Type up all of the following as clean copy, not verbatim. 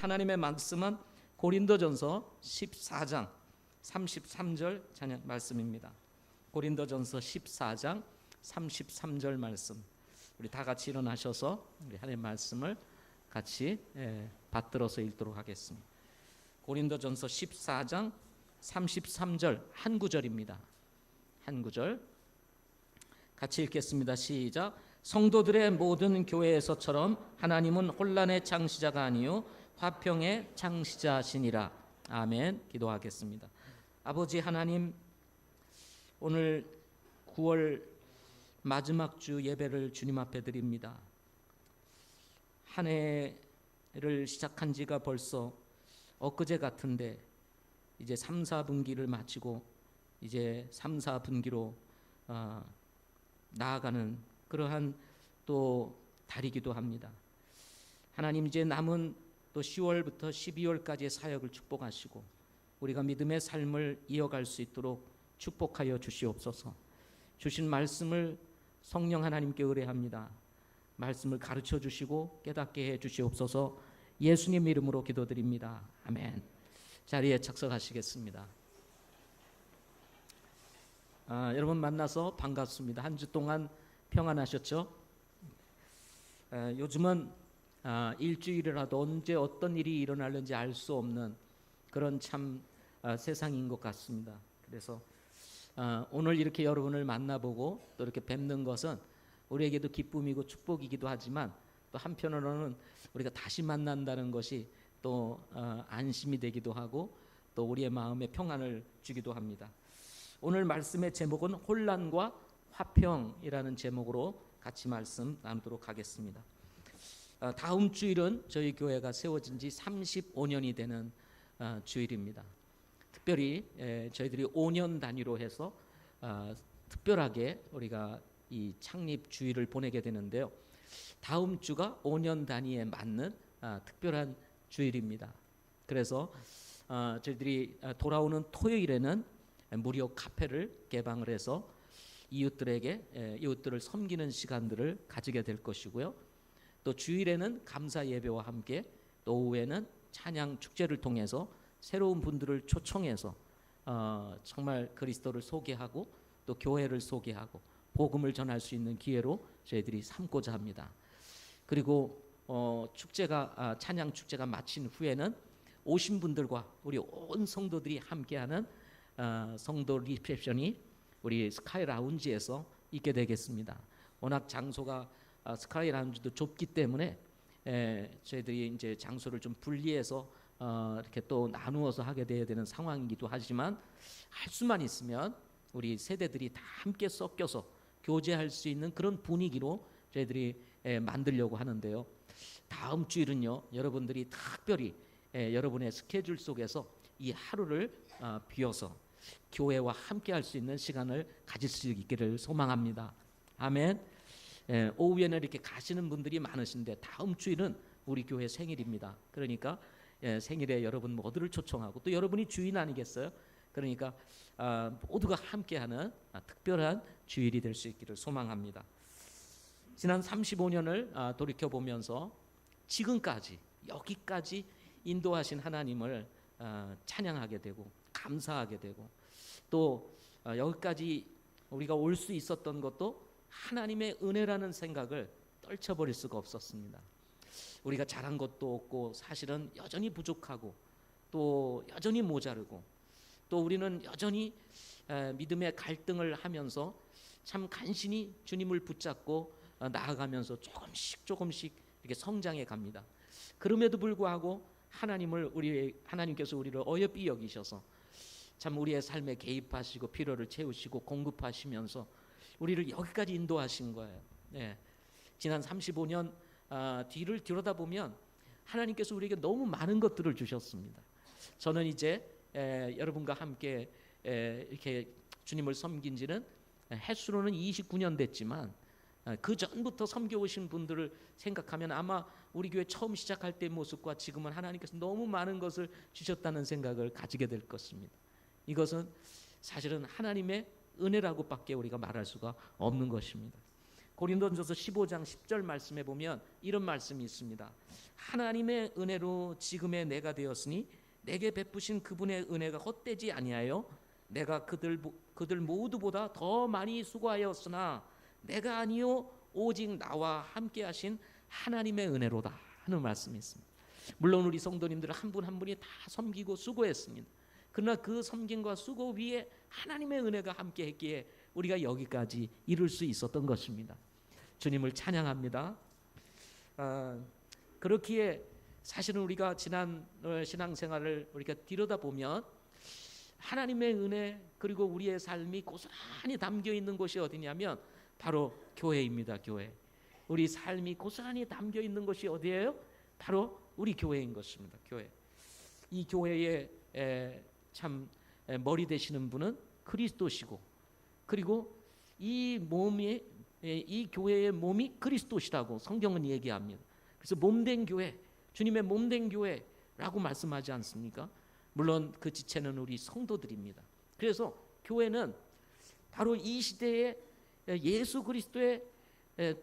하나님의 말씀은 고린도전서 14장 33절 찬양 말씀입니다. 고린도전서 14장 33절 말씀. 우리 다 같이 일어나셔서 우리 하나님의 말씀을 같이 받들어서 읽도록 하겠습니다. 고린도전서 14장 33절 한 구절입니다. 한 구절 같이 읽겠습니다. 시작. 성도들의 모든 교회에서처럼 하나님은 혼란의 창시자가 아니요 화평의 창시자시니라. 아멘. 기도하겠습니다. 아버지 하나님, 오늘 9월 마지막 주 예배를 주님 앞에 드립니다. 한 해를 시작한 지가 벌써 엊그제 같은데 이제 3, 4분기를 마치고 이제 3, 4분기로 나아가는 그러한 또 달이기도 합니다. 하나님, 이제 남은 또 10월부터 12월까지의 사역을 축복하시고 우리가 믿음의 삶을 이어갈 수 있도록 축복하여 주시옵소서. 주신 말씀을 성령 하나님께 의뢰합니다. 말씀을 가르쳐 주시고 깨닫게 해 주시옵소서. 예수님 이름으로 기도드립니다. 아멘. 자리에 착석하시겠습니다. 여러분 만나서 반갑습니다. 한 주 동안 평안하셨죠? 요즘은 일주일이라도 언제 어떤 일이 일어날는지 알 수 없는 그런 참 세상인 것 같습니다. 그래서 오늘 이렇게 여러분을 만나보고 또 이렇게 뵙는 것은 우리에게도 기쁨이고 축복이기도 하지만 또 한편으로는 우리가 다시 만난다는 것이 또 안심이 되기도 하고 또 우리의 마음에 평안을 주기도 합니다. 오늘 말씀의 제목은 혼란과 화평이라는 제목으로 같이 말씀 나누도록 하겠습니다. 다음 주일은 저희 교회가 세워진 지 35년이 되는 주일입니다. 특별히 저희들이 5년 단위로 해서 특별하게 우리가 이 창립 주일을 보내게 되는데요. 다음 주가 5년 단위에 맞는 특별한 주일입니다. 그래서 저희들이 돌아오는 토요일에는 무료 카페를 개방을 해서 이웃들을 섬기는 시간들을 가지게 될 것이고요. 또 주일에는 감사 예배와 함께 또 오후에는 찬양 축제를 통해서 새로운 분들을 초청해서 정말 그리스도를 소개하고 또 교회를 소개하고 복음을 전할 수 있는 기회로 저희들이 삼고자 합니다. 그리고 찬양 축제가 마친 후에는 오신 분들과 우리 온 성도들이 함께하는 성도 리셉션이 우리 스카이 라운지에서 있게 되겠습니다. 워낙 장소가 스카이 라운지도 좁기 때문에 저희들이 이제 장소를 좀 분리해서 이렇게 또 나누어서 하게 돼야 되는 상황이기도 하지만 할 수만 있으면 우리 세대들이 다 함께 섞여서 교제할 수 있는 그런 분위기로 저희들이 만들려고 하는데요. 다음 주일은요, 여러분들이 특별히 여러분의 스케줄 속에서 이 하루를 비워서 교회와 함께 할 수 있는 시간을 가질 수 있기를 소망합니다. 아멘. 오후에는 이렇게 가시는 분들이 많으신데 다음 주일은 우리 교회 생일입니다. 그러니까 생일에 여러분 모두를 초청하고 또 여러분이 주인 아니겠어요? 그러니까 모두가 함께하는 특별한 주일이 될 수 있기를 소망합니다. 지난 35년을 돌이켜보면서 지금까지 여기까지 인도하신 하나님을 찬양하게 되고 감사하게 되고 또 여기까지 우리가 올 수 있었던 것도 하나님의 은혜라는 생각을 떨쳐버릴 수가 없었습니다. 우리가 잘한 것도 없고 사실은 여전히 부족하고 또 여전히 모자르고 또 우리는 여전히 믿음의 갈등을 하면서 참 간신히 주님을 붙잡고 나아가면서 조금씩 이렇게 성장해 갑니다. 그럼에도 불구하고 하나님께서 우리를 어여삐 여기셔서 참 우리의 삶에 개입하시고 필요를 채우시고 공급하시면서 우리를 여기까지 인도하신 거예요. 지난 35년 뒤를 들여다보면 하나님께서 우리에게 너무 많은 것들을 주셨습니다. 저는 이제 여러분과 함께 이렇게 주님을 섬긴 지는 횟수로는 29년 됐지만 그 전부터 섬겨오신 분들을 생각하면 아마 우리 교회 처음 시작할 때 모습과 지금은 하나님께서 너무 많은 것을 주셨다는 생각을 가지게 될 것입니다. 이것은 사실은 하나님의 은혜라고밖에 우리가 말할 수가 없는 것입니다. 고린도전서 15장 10절 말씀에 보면 이런 말씀이 있습니다. 하나님의 은혜로 지금의 내가 되었으니 내게 베푸신 그분의 은혜가 헛되지 아니하여 내가 그들 모두보다 더 많이 수고하였으나 내가 아니요 오직 나와 함께 하신 하나님의 은혜로다 하는 말씀이 있습니다. 물론 우리 성도님들 한 분 한 분이 다 섬기고 수고했습니다. 그러나 그 섬김과 수고 위에 하나님의 은혜가 함께 했기에 우리가 여기까지 이룰 수 있었던 것입니다. 주님을 찬양합니다. 그렇기에 사실은 우리가 지난 신앙생활을 우리가 들여다보면 하나님의 은혜 그리고 우리의 삶이 고스란히 담겨 있는 곳이 어디냐면 바로 교회입니다. 교회. 우리 삶이 고스란히 담겨 있는 곳이 어디예요? 바로 우리 교회인 것입니다. 교회. 이 교회에 참 머리 되시는 분은 그리스도시고, 그리고 이 교회의 몸이 그리스도시라고 성경은 얘기합니다. 그래서 몸된 교회, 주님의 몸된 교회라고 말씀하지 않습니까? 물론 그 지체는 우리 성도들입니다. 그래서 교회는 바로 이 시대에 예수 그리스도의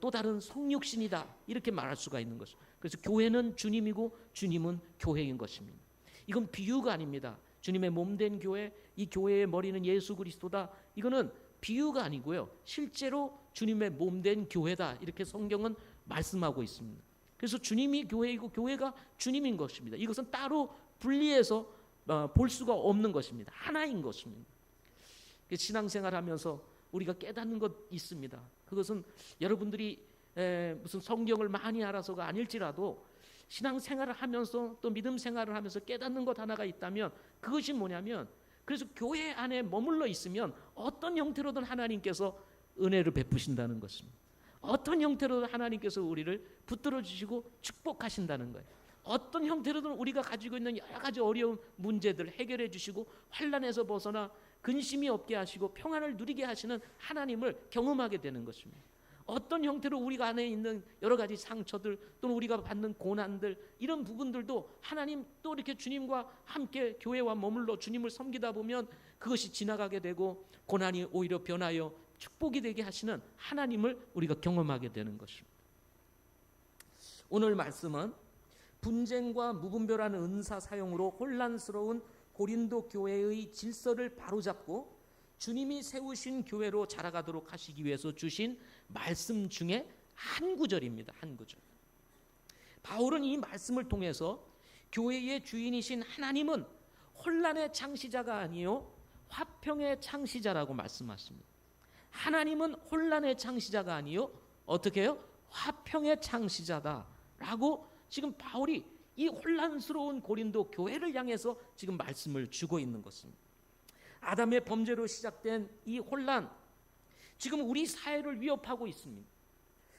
또 다른 성육신이다 이렇게 말할 수가 있는 것입니다. 그래서 교회는 주님이고 주님은 교회인 것입니다. 이건 비유가 아닙니다. 주님의 몸된 교회, 이 교회의 머리는 예수 그리스도다. 이거는 비유가 아니고요. 실제로 주님의 몸된 교회다. 이렇게 성경은 말씀하고 있습니다. 그래서 주님이 교회이고 교회가 주님인 것입니다. 이것은 따로 분리해서 볼 수가 없는 것입니다. 하나인 것입니다. 신앙생활하면서 우리가 깨닫는 것 있습니다. 그것은 여러분들이 무슨 성경을 많이 알아서가 아닐지라도 신앙생활을 하면서 또 믿음 생활을 하면서 깨닫는 것 하나가 있다면 그것이 뭐냐면, 그래서 교회 안에 머물러 있으면 어떤 형태로든 하나님께서 은혜를 베푸신다는 것입니다. 어떤 형태로든 하나님께서 우리를 붙들어 주시고 축복하신다는 거예요. 어떤 형태로든 우리가 가지고 있는 여러 가지 어려운 문제들 해결해 주시고 환난에서 벗어나 근심이 없게 하시고 평안을 누리게 하시는 하나님을 경험하게 되는 것입니다. 어떤 형태로 우리가 안에 있는 여러 가지 상처들 또는 우리가 받는 고난들, 이런 부분들도 하나님 또 이렇게 주님과 함께 교회와 머물러 주님을 섬기다 보면 그것이 지나가게 되고 고난이 오히려 변하여 축복이 되게 하시는 하나님을 우리가 경험하게 되는 것입니다. 오늘 말씀은 분쟁과 무분별한 은사 사용으로 혼란스러운 고린도 교회의 질서를 바로잡고 주님이 세우신 교회로 자라가도록 하시기 위해서 주신 말씀 중에 한 구절입니다. 한 구절. 바울은 이 말씀을 통해서 교회의 주인이신 하나님은 혼란의 창시자가 아니요 화평의 창시자라고 말씀하십니다. 하나님은 혼란의 창시자가 아니요 어떻게 해요? 화평의 창시자다라고 지금 바울이 이 혼란스러운 고린도 교회를 향해서 지금 말씀을 주고 있는 것입니다. 아담의 범죄로 시작된 이 혼란, 지금 우리 사회를 위협하고 있습니다.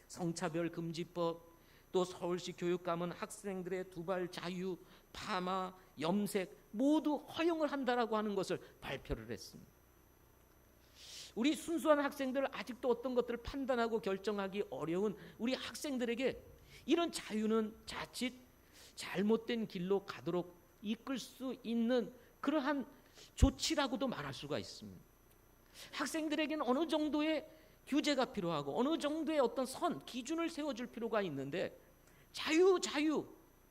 성차별 금지법, 또 서울시 교육감은 학생들의 두발 자유, 파마, 염색 모두 허용을 한다라고 하는 것을 발표를 했습니다. 우리 순수한 학생들, 아직도 어떤 것들을 판단하고 결정하기 어려운 우리 학생들에게 이런 자유는 자칫 잘못된 길로 가도록 이끌 수 있는 그러한 조치라고도 말할 수가 있습니다. 학생들에게는 어느 정도의 규제가 필요하고 어느 정도의 어떤 선, 기준을 세워줄 필요가 있는데 자유,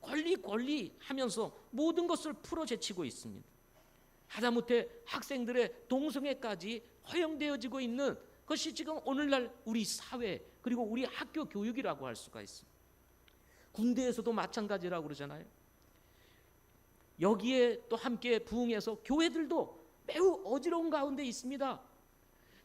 권리 하면서 모든 것을 풀어제치고 있습니다. 하다못해 학생들의 동성애까지 허용되어지고 있는 것이 지금 오늘날 우리 사회 그리고 우리 학교 교육이라고 할 수가 있습니다. 군대에서도 마찬가지라고 그러잖아요. 여기에 또 함께 부응해서 교회들도 매우 어지러운 가운데 있습니다.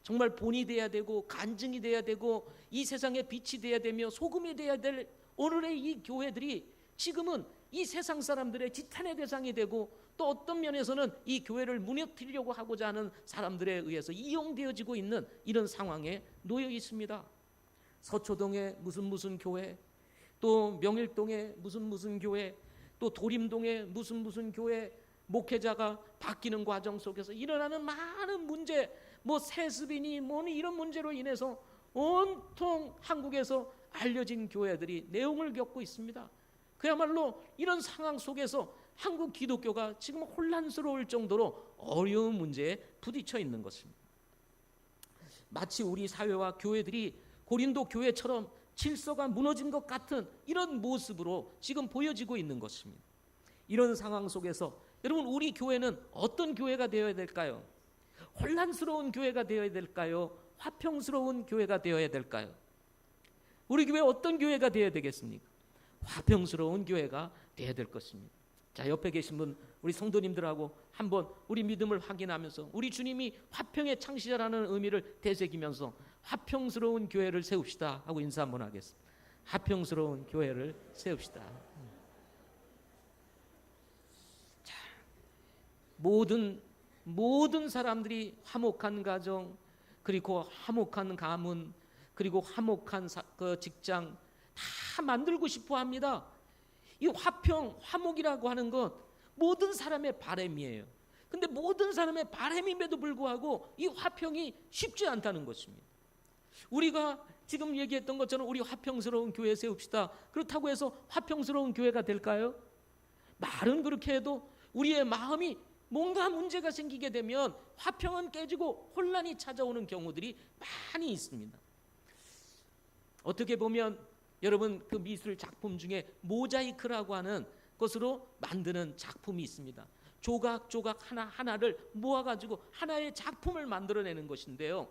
정말 본이 돼야 되고 간증이 돼야 되고 이 세상의 빛이 돼야 되며 소금이 돼야 될 오늘의 이 교회들이 지금은 이 세상 사람들의 지탄의 대상이 되고 또 어떤 면에서는 이 교회를 무너뜨리려고 하고자 하는 사람들에 의해서 이용되어지고 있는 이런 상황에 놓여 있습니다. 서초동의 무슨 교회, 또 명일동의 무슨 교회, 또 도림동의 무슨 교회, 목회자가 바뀌는 과정 속에서 일어나는 많은 문제, 뭐 세습이니 뭐니 이런 문제로 인해서 온통 한국에서 알려진 교회들이 내용을 겪고 있습니다. 그야말로 이런 상황 속에서 한국 기독교가 지금 혼란스러울 정도로 어려운 문제에 부딪혀 있는 것입니다. 마치 우리 사회와 교회들이 고린도 교회처럼 질서가 무너진 것 같은 이런 모습으로 지금 보여지고 있는 것입니다. 이런 상황 속에서 여러분, 우리 교회는 어떤 교회가 되어야 될까요? 혼란스러운 교회가 되어야 될까요? 화평스러운 교회가 되어야 될까요? 우리 교회 어떤 교회가 되어야 되겠습니까? 화평스러운 교회가 되어야 될 것입니다. 자, 옆에 계신 분, 우리 성도님들하고 한번 우리 믿음을 확인하면서 우리 주님이 화평의 창시자라는 의미를 되새기면서 화평스러운 교회를 세웁시다 하고 인사 한번 하겠습니다. 화평스러운 교회를 세웁시다. 자, 모든 사람들이 화목한 가정, 그리고 화목한 가문, 그리고 화목한 그 직장 다 만들고 싶어 합니다. 이 화평, 화목이라고 하는 것 모든 사람의 바람이에요. 근데 모든 사람의 바람임에도 불구하고 이 화평이 쉽지 않다는 것입니다. 우리가 지금 얘기했던 것처럼 우리 화평스러운 교회 세웁시다. 그렇다고 해서 화평스러운 교회가 될까요? 말은 그렇게 해도 우리의 마음이 뭔가 문제가 생기게 되면 화평은 깨지고 혼란이 찾아오는 경우들이 많이 있습니다. 어떻게 보면 여러분, 그 미술 작품 중에 모자이크라고 하는 것으로 만드는 작품이 있습니다. 조각조각 하나하나를 모아가지고 하나의 작품을 만들어내는 것인데요,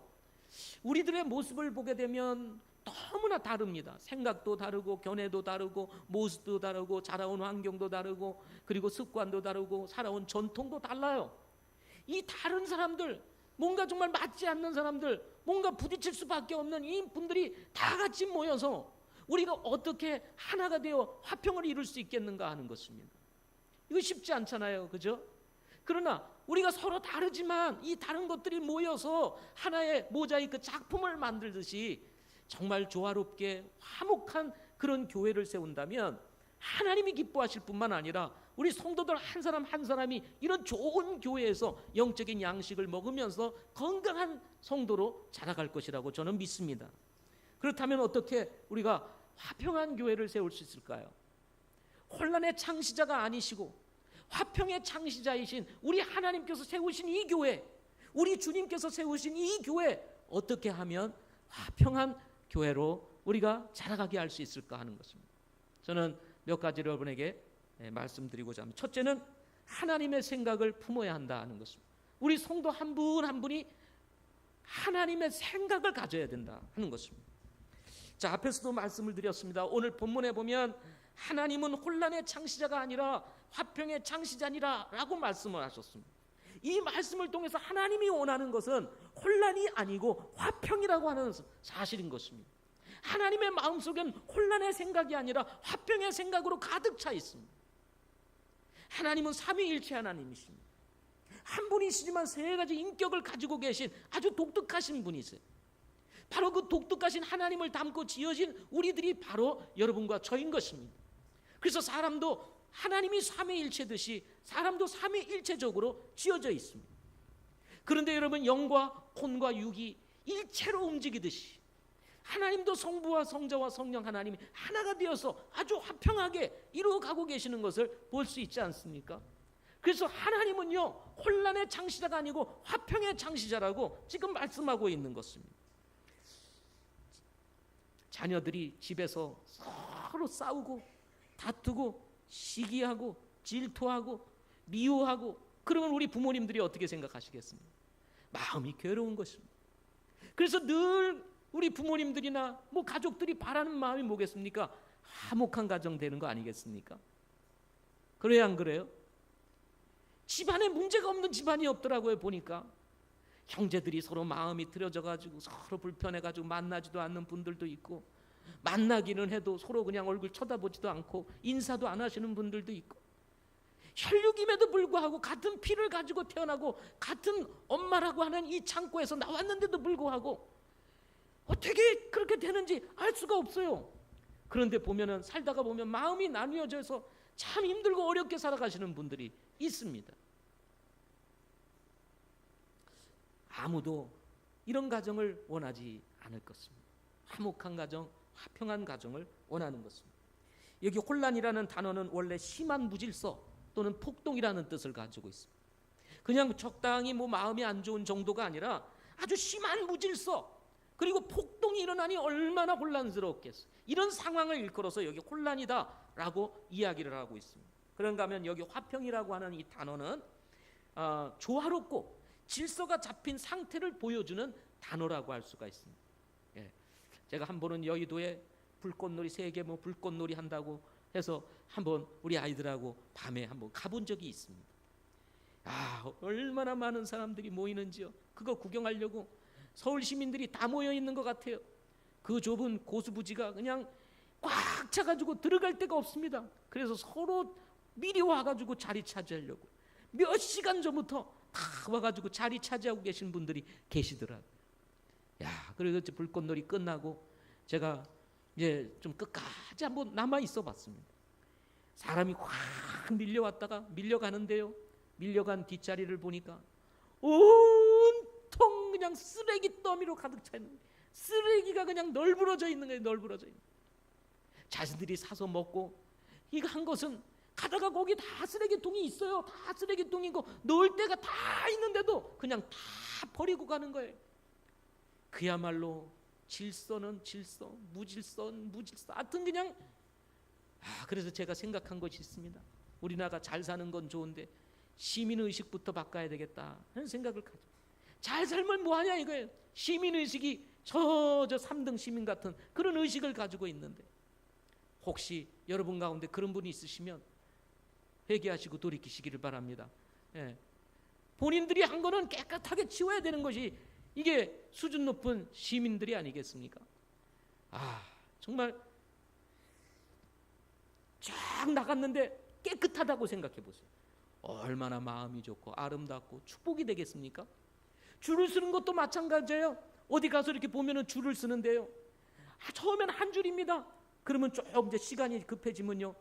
우리들의 모습을 보게 되면 너무나 다릅니다. 생각도 다르고 견해도 다르고 모습도 다르고 자라온 환경도 다르고 그리고 습관도 다르고 살아온 전통도 달라요. 이 다른 사람들, 뭔가 정말 맞지 않는 사람들, 뭔가 부딪힐 수밖에 없는 이 분들이 다 같이 모여서 우리가 어떻게 하나가 되어 화평을 이룰 수 있겠는가 하는 것입니다. 이거 쉽지 않잖아요, 그죠? 그러나 우리가 서로 다르지만 이 다른 것들이 모여서 하나의 모자이크 작품을 만들듯이 정말 조화롭게 화목한 그런 교회를 세운다면 하나님이 기뻐하실 뿐만 아니라 우리 성도들 한 사람 한 사람이 이런 좋은 교회에서 영적인 양식을 먹으면서 건강한 성도로 자라갈 것이라고 저는 믿습니다. 그렇다면 어떻게 우리가 화평한 교회를 세울 수 있을까요? 혼란의 창시자가 아니시고 화평의 창시자이신 우리 하나님께서 세우신 이 교회, 우리 주님께서 세우신 이 교회, 어떻게 하면 화평한 교회로 우리가 자라가게 할 수 있을까 하는 것입니다. 저는 몇 가지를 여러분에게 말씀드리고자 합니다. 첫째는 하나님의 생각을 품어야 한다 하는 것입니다. 우리 성도 한 분 한 분이 하나님의 생각을 가져야 된다 하는 것입니다. 자, 앞에서도 말씀을 드렸습니다. 오늘 본문에 보면 하나님은 혼란의 창시자가 아니라 화평의 창시자니라 라고 말씀을 하셨습니다. 이 말씀을 통해서 하나님이 원하는 것은 혼란이 아니고 화평이라고 하는 사실인 것입니다. 하나님의 마음속엔 혼란의 생각이 아니라 화평의 생각으로 가득 차 있습니다. 하나님은 삼위일체 하나님이십니다. 한 분이시지만 세 가지 인격을 가지고 계신 아주 독특하신 분이세요. 바로 그 독특하신 하나님을 담고 지어진 우리들이 바로 여러분과 저인 것입니다. 그래서 사람도 하나님이 삼위일체듯이 사람도 삼위일체적으로 지어져 있습니다. 그런데 여러분, 영과 혼과 육이 일체로 움직이듯이 하나님도 성부와 성자와 성령 하나님이 하나가 되어서 아주 화평하게 이루어가고 계시는 것을 볼 수 있지 않습니까? 그래서 하나님은요, 혼란의 창시자가 아니고 화평의 창시자라고 지금 말씀하고 있는 것입니다. 자녀들이 집에서 서로 싸우고 다투고 시기하고 질투하고 미워하고 그러면 우리 부모님들이 어떻게 생각하시겠습니까? 마음이 괴로운 것입니다. 그래서 늘 우리 부모님들이나 뭐 가족들이 바라는 마음이 뭐겠습니까? 화목한 가정 되는 거 아니겠습니까? 그래야 안 그래요? 집안에 문제가 없는 집안이 없더라고요. 보니까 형제들이 서로 마음이 틀어져 가지고 서로 불편해 가지고 만나지도 않는 분들도 있고, 만나기는 해도 서로 그냥 얼굴 쳐다보지도 않고 인사도 안 하시는 분들도 있고, 혈육임에도 불구하고 같은 피를 가지고 태어나고 같은 엄마라고 하는 이 창고에서 나왔는데도 불구하고 어떻게 그렇게 되는지 알 수가 없어요. 그런데 보면은 살다가 보면 마음이 나뉘어져서 참 힘들고 어렵게 살아가시는 분들이 있습니다. 아무도 이런 가정을 원하지 않을 것입니다. 화목한 가정, 화평한 가정을 원하는 것입니다. 여기 혼란이라는 단어는 원래 심한 무질서 또는 폭동이라는 뜻을 가지고 있습니다. 그냥 적당히 뭐 마음이 안 좋은 정도가 아니라 아주 심한 무질서, 그리고 폭동이 일어나니 얼마나 혼란스러웠겠어요. 이런 상황을 일컬어서 여기 혼란이다라고 이야기를 하고 있습니다. 그런가 하면 여기 화평이라고 하는 이 단어는 조화롭고 질서가 잡힌 상태를 보여주는 단어라고 할 수가 있습니다. 예. 제가 한 번은 여의도에 불꽃놀이 세계 불꽃놀이 한다고 해서 한번 우리 아이들하고 밤에 한번 가본 적이 있습니다. 얼마나 많은 사람들이 모이는지요. 그거 구경하려고 서울 시민들이 다 모여 있는 것 같아요. 그 좁은 고수부지가 그냥 꽉 차가지고 들어갈 데가 없습니다. 그래서 서로 미리 와가지고 자리 차지하려고 몇 시간 전부터 다 와가지고 자리 차지하고 계신 분들이 계시더라고요. 그래서 불꽃놀이 끝나고 제가 이제 좀 끝까지 한번 남아 있어 봤습니다. 사람이 확 밀려왔다가 밀려가는데요. 밀려간 뒷자리를 보니까 온통 그냥 쓰레기 더미로 가득 차 있는 거예요. 쓰레기가 그냥 널브러져 있는 거예요. 널브러져 있는 거예요. 자신들이 사서 먹고 이거 한 것은 가다가 거기 다 쓰레기통이 있어요. 다 쓰레기통이고 넣을 데가 다 있는데도 그냥 다 버리고 가는 거예요. 그야말로 질서는 질서, 무질서는 무질서. 하여튼 그냥 그래서 제가 생각한 것이 있습니다. 우리나라가 잘 사는 건 좋은데 시민의식부터 바꿔야 되겠다 하는 생각을 가지고 잘 살면 뭐하냐 이거예요. 시민의식이 저 3등 시민 같은 그런 의식을 가지고 있는데 혹시 여러분 가운데 그런 분이 있으시면 회개하시고 돌이키시기를 바랍니다. 본인들이 한 거는 깨끗하게 치워야 되는 것이 이게 수준 높은 시민들이 아니겠습니까? 정말 쫙 나갔는데 깨끗하다고 생각해 보세요. 얼마나 마음이 좋고 아름답고 축복이 되겠습니까? 줄을 쓰는 것도 마찬가지예요. 어디 가서 이렇게 보면은 줄을 쓰는데요. 처음엔 한 줄입니다. 그러면 조금 이제 시간이 급해지면요.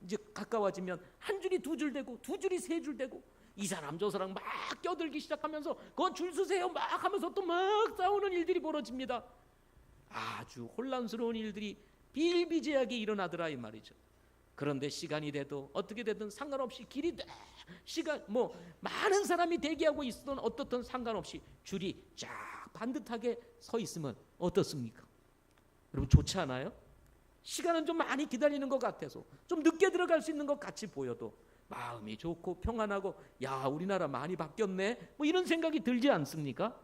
이제 가까워지면 한 줄이 두 줄 되고 두 줄이 세 줄 되고 이 사람 저 사람 막 껴들기 시작하면서 그거 줄 서세요 막 하면서 또 막 싸우는 일들이 벌어집니다. 아주 혼란스러운 일들이 비일비재하게 일어나더라 이 말이죠. 그런데 시간이 돼도 어떻게 되든 상관없이 길이 시간 많은 사람이 대기하고 있었던 어떻든 상관없이 줄이 쫙 반듯하게 서 있으면 어떻습니까? 여러분 좋지 않아요? 시간은 좀 많이 기다리는 것 같아서 좀 늦게 들어갈 수 있는 것 같이 보여도 마음이 좋고 평안하고 우리나라 많이 바뀌었네 이런 생각이 들지 않습니까?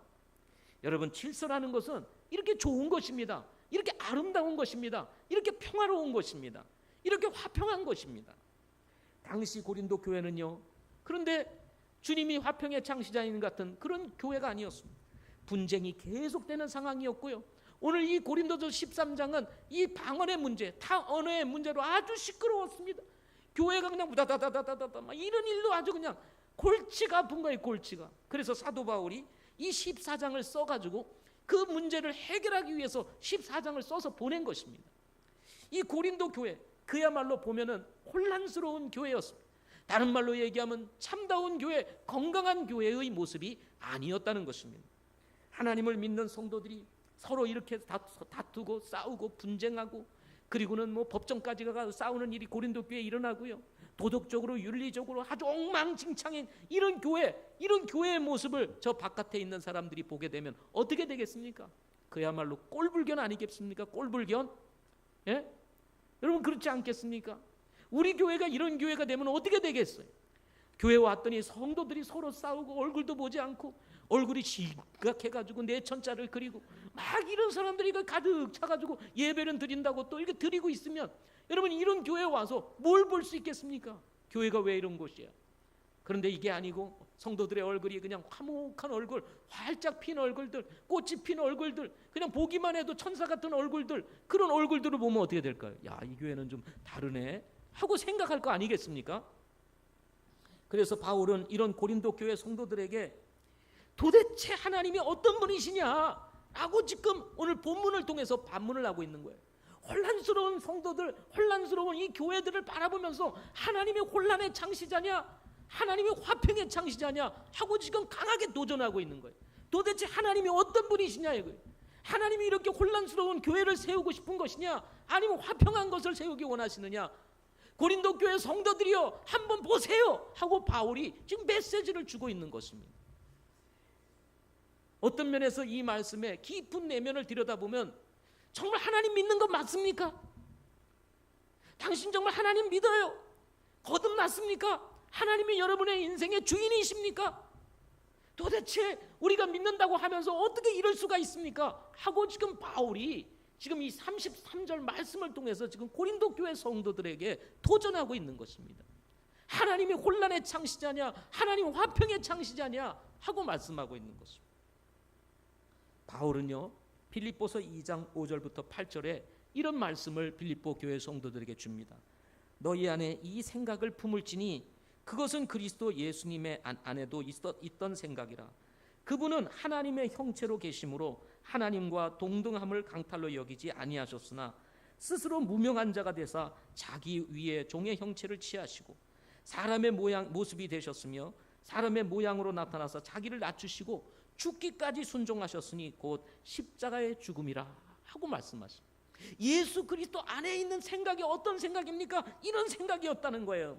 여러분 질서라는 것은 이렇게 좋은 것입니다. 이렇게 아름다운 것입니다. 이렇게 평화로운 것입니다. 이렇게 화평한 것입니다. 당시 고린도 교회는요. 그런데 주님이 화평의 창시자인 같은 그런 교회가 아니었습니다. 분쟁이 계속되는 상황이었고요. 오늘 이 고린도서 13장은 이 방언의 문제, 타 언어의 문제로 아주 시끄러웠습니다. 교회가 그냥 우다다다다다다 막 이런 일로 아주 그냥 골치가 아픈 거예요. 골치가. 그래서 사도 바울이 이 14장을 써가지고 그 문제를 해결하기 위해서 14장을 써서 보낸 것입니다. 이 고린도 교회 그야말로 보면은 혼란스러운 교회였습니다. 다른 말로 얘기하면 참다운 교회, 건강한 교회의 모습이 아니었다는 것입니다. 하나님을 믿는 성도들이 서로 이렇게 다투고 싸우고 분쟁하고 그리고는 법정까지 가서 싸우는 일이 고린도 교회에 일어나고요. 도덕적으로 윤리적으로 아주 엉망진창인 이런 교회의 모습을 저 바깥에 있는 사람들이 보게 되면 어떻게 되겠습니까? 그야말로 꼴불견 아니겠습니까? 꼴불견? 예? 여러분 그렇지 않겠습니까? 우리 교회가 이런 교회가 되면 어떻게 되겠어요? 교회 왔더니 성도들이 서로 싸우고 얼굴도 보지 않고 얼굴이 심각해가지고 내천자를 그리고 막 이런 사람들이 가득 차가지고 예배는 드린다고 또 이렇게 드리고 있으면 여러분 이런 교회에 와서 뭘 볼 수 있겠습니까? 교회가 왜 이런 곳이야? 그런데 이게 아니고 성도들의 얼굴이 그냥 화목한 얼굴, 활짝 핀 얼굴들, 꽃이 핀 얼굴들, 그냥 보기만 해도 천사 같은 얼굴들, 그런 얼굴들을 보면 어떻게 될까요? 이 교회는 좀 다르네 하고 생각할 거 아니겠습니까? 그래서 바울은 이런 고린도 교회 성도들에게 도대체 하나님이 어떤 분이시냐 라고 지금 오늘 본문을 통해서 반문을 하고 있는 거예요. 혼란스러운 성도들, 혼란스러운 이 교회들을 바라보면서 하나님이 혼란의 창시자냐, 하나님이 화평의 창시자냐 하고 지금 강하게 도전하고 있는 거예요. 도대체 하나님이 어떤 분이시냐 이거예요. 하나님이 이렇게 혼란스러운 교회를 세우고 싶은 것이냐, 아니면 화평한 것을 세우기 원하시느냐. 고린도 교회 성도들이여 한번 보세요 하고 바울이 지금 메시지를 주고 있는 것입니다. 어떤 면에서 이 말씀의 깊은 내면을 들여다보면 정말 하나님 믿는 거 맞습니까? 당신 정말 하나님 믿어요? 거듭났습니까? 하나님이 여러분의 인생의 주인이십니까? 도대체 우리가 믿는다고 하면서 어떻게 이럴 수가 있습니까? 하고 지금 바울이 지금 이 33절 말씀을 통해서 지금 고린도 교회 성도들에게 도전하고 있는 것입니다. 하나님이 혼란의 창시자냐, 하나님 화평의 창시자냐 하고 말씀하고 있는 것입니다. 바울은요, 빌립보서 2장 5절부터 8절에 이런 말씀을 빌립보 교회 성도들에게 줍니다. 너희 안에 이 생각을 품을지니 그것은 그리스도 예수님의 안에도 있던 생각이라. 그분은 하나님의 형체로 계심으로 하나님과 동등함을 강탈로 여기지 아니하셨으나 스스로 무명한 자가 되사 자기 위에 종의 형체를 취하시고 사람의 모습이 되셨으며 사람의 모양으로 나타나서 자기를 낮추시고 죽기까지 순종하셨으니 곧 십자가의 죽음이라 하고 말씀하십니다. 예수 그리스도 안에 있는 생각이 어떤 생각입니까? 이런 생각이었다는 거예요.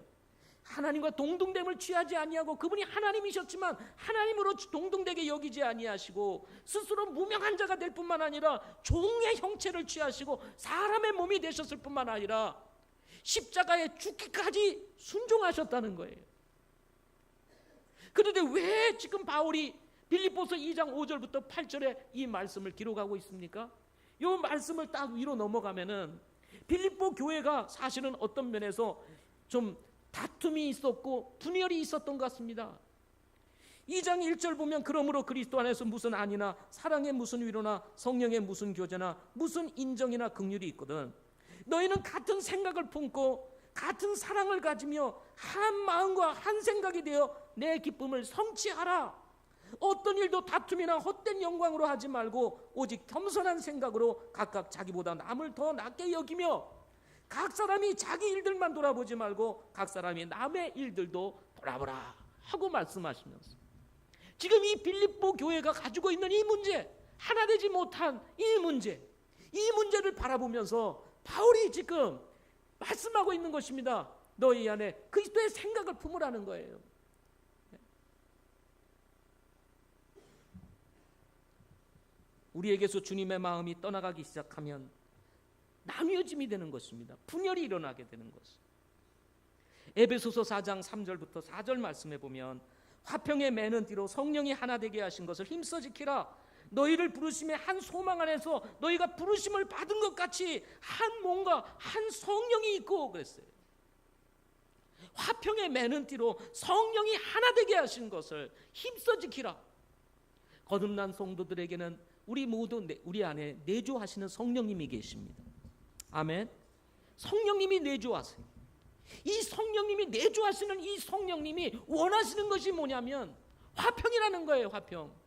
하나님과 동등됨을 취하지 아니하고 그분이 하나님이셨지만 하나님으로 동등되게 여기지 아니하시고 스스로 무명한 자가 될 뿐만 아니라 종의 형체를 취하시고 사람의 몸이 되셨을 뿐만 아니라 십자가에 죽기까지 순종하셨다는 거예요. 그런데 왜 지금 바울이 빌립보서 2장 5절부터 8절에 이 말씀을 기록하고 있습니까? 이 말씀을 딱 위로 넘어가면은 빌립보 교회가 사실은 어떤 면에서 좀 다툼이 있었고 분열이 있었던 것 같습니다. 2장 1절 보면 그러므로 그리스도 안에서 무슨 안이나 사랑의 무슨 위로나 성령의 무슨 교제나 무슨 인정이나 긍휼이 있거든 너희는 같은 생각을 품고 같은 사랑을 가지며 한 마음과 한 생각이 되어 내 기쁨을 성취하라. 어떤 일도 다툼이나 헛된 영광으로 하지 말고 오직 겸손한 생각으로 각각 자기보다 남을 더 낮게 여기며 각 사람이 자기 일들만 돌아보지 말고 각 사람이 남의 일들도 돌아보라 하고 말씀하시면서 지금 이 빌립보 교회가 가지고 있는 이 문제, 하나 되지 못한 이 문제를 바라보면서 바울이 지금 말씀하고 있는 것입니다. 너희 안에 그리스도의 생각을 품으라는 거예요. 우리에게서 주님의 마음이 떠나가기 시작하면 나뉘어짐이 되는 것입니다. 분열이 일어나게 되는 것입니다. 에베소서 4장 3절부터 4절 말씀해 보면 화평의 매는 띠로 성령이 하나 되게 하신 것을 힘써 지키라. 너희를 부르심의 한 소망 안에서 너희가 부르심을 받은 것 같이 한 몸과 한 성령이 있고 그랬어요. 화평의 매는 띠로 성령이 하나 되게 하신 것을 힘써 지키라. 거듭난 성도들에게는 우리 모두 우리 안에 내주하시는 성령님이 계십니다. 아멘. 성령님이 내주하세요. 이 성령님이 내주하시는 이 성령님이 원하시는 것이 뭐냐면 화평이라는 거예요. 화평.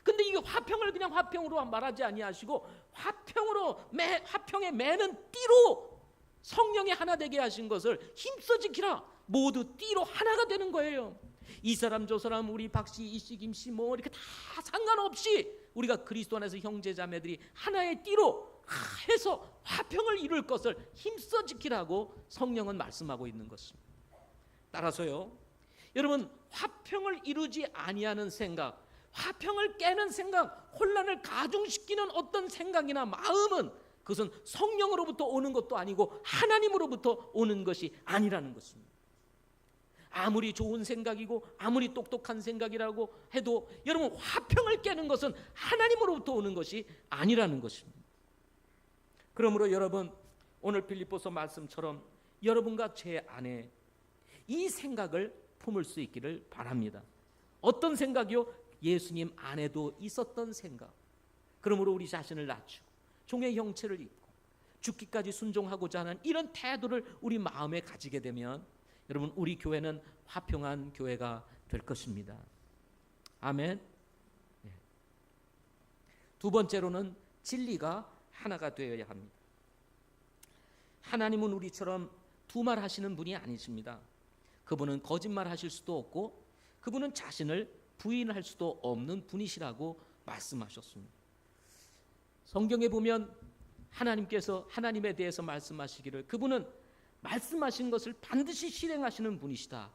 근데 이게 화평을 그냥 화평으로 말하지 아니하시고 화평의 매는 띠로 성령이 하나 되게 하신 것을 힘써 지키라. 모두 띠로 하나가 되는 거예요. 이 사람 저 사람 우리 박씨 이씨 김씨 뭐 이렇게 다 상관없이 우리가 그리스도 안에서 형제 자매들이 하나의 띠로 해서 화평을 이룰 것을 힘써 지키라고 성령은 말씀하고 있는 것입니다. 따라서요, 여러분 화평을 이루지 아니하는 생각, 화평을 깨는 생각, 혼란을 가중시키는 어떤 생각이나 마음은 그것은 성령으로부터 오는 것도 아니고 하나님으로부터 오는 것이 아니라는 것입니다. 아무리 좋은 생각이고 아무리 똑똑한 생각이라고 해도 여러분 화평을 깨는 것은 하나님으로부터 오는 것이 아니라는 것입니다. 그러므로 여러분 오늘 빌립보서 말씀처럼 여러분과 제 안에 이 생각을 품을 수 있기를 바랍니다. 어떤 생각이요? 예수님 안에도 있었던 생각. 그러므로 우리 자신을 낮추고 종의 형체를 입고 죽기까지 순종하고자 하는 이런 태도를 우리 마음에 가지게 되면 여러분 우리 교회는 화평한 교회가 될 것입니다. 아멘. 두 번째로는 진리가 하나가 되어야 합니다. 하나님은 우리처럼 두말 하시는 분이 아니십니다. 그분은 거짓말 하실 수도 없고 그분은 자신을 부인할 수도 없는 분이시라고 말씀하셨습니다. 성경에 보면 하나님께서 하나님에 대해서 말씀하시기를 그분은 말씀하신 것을 반드시 실행하시는 분이시다.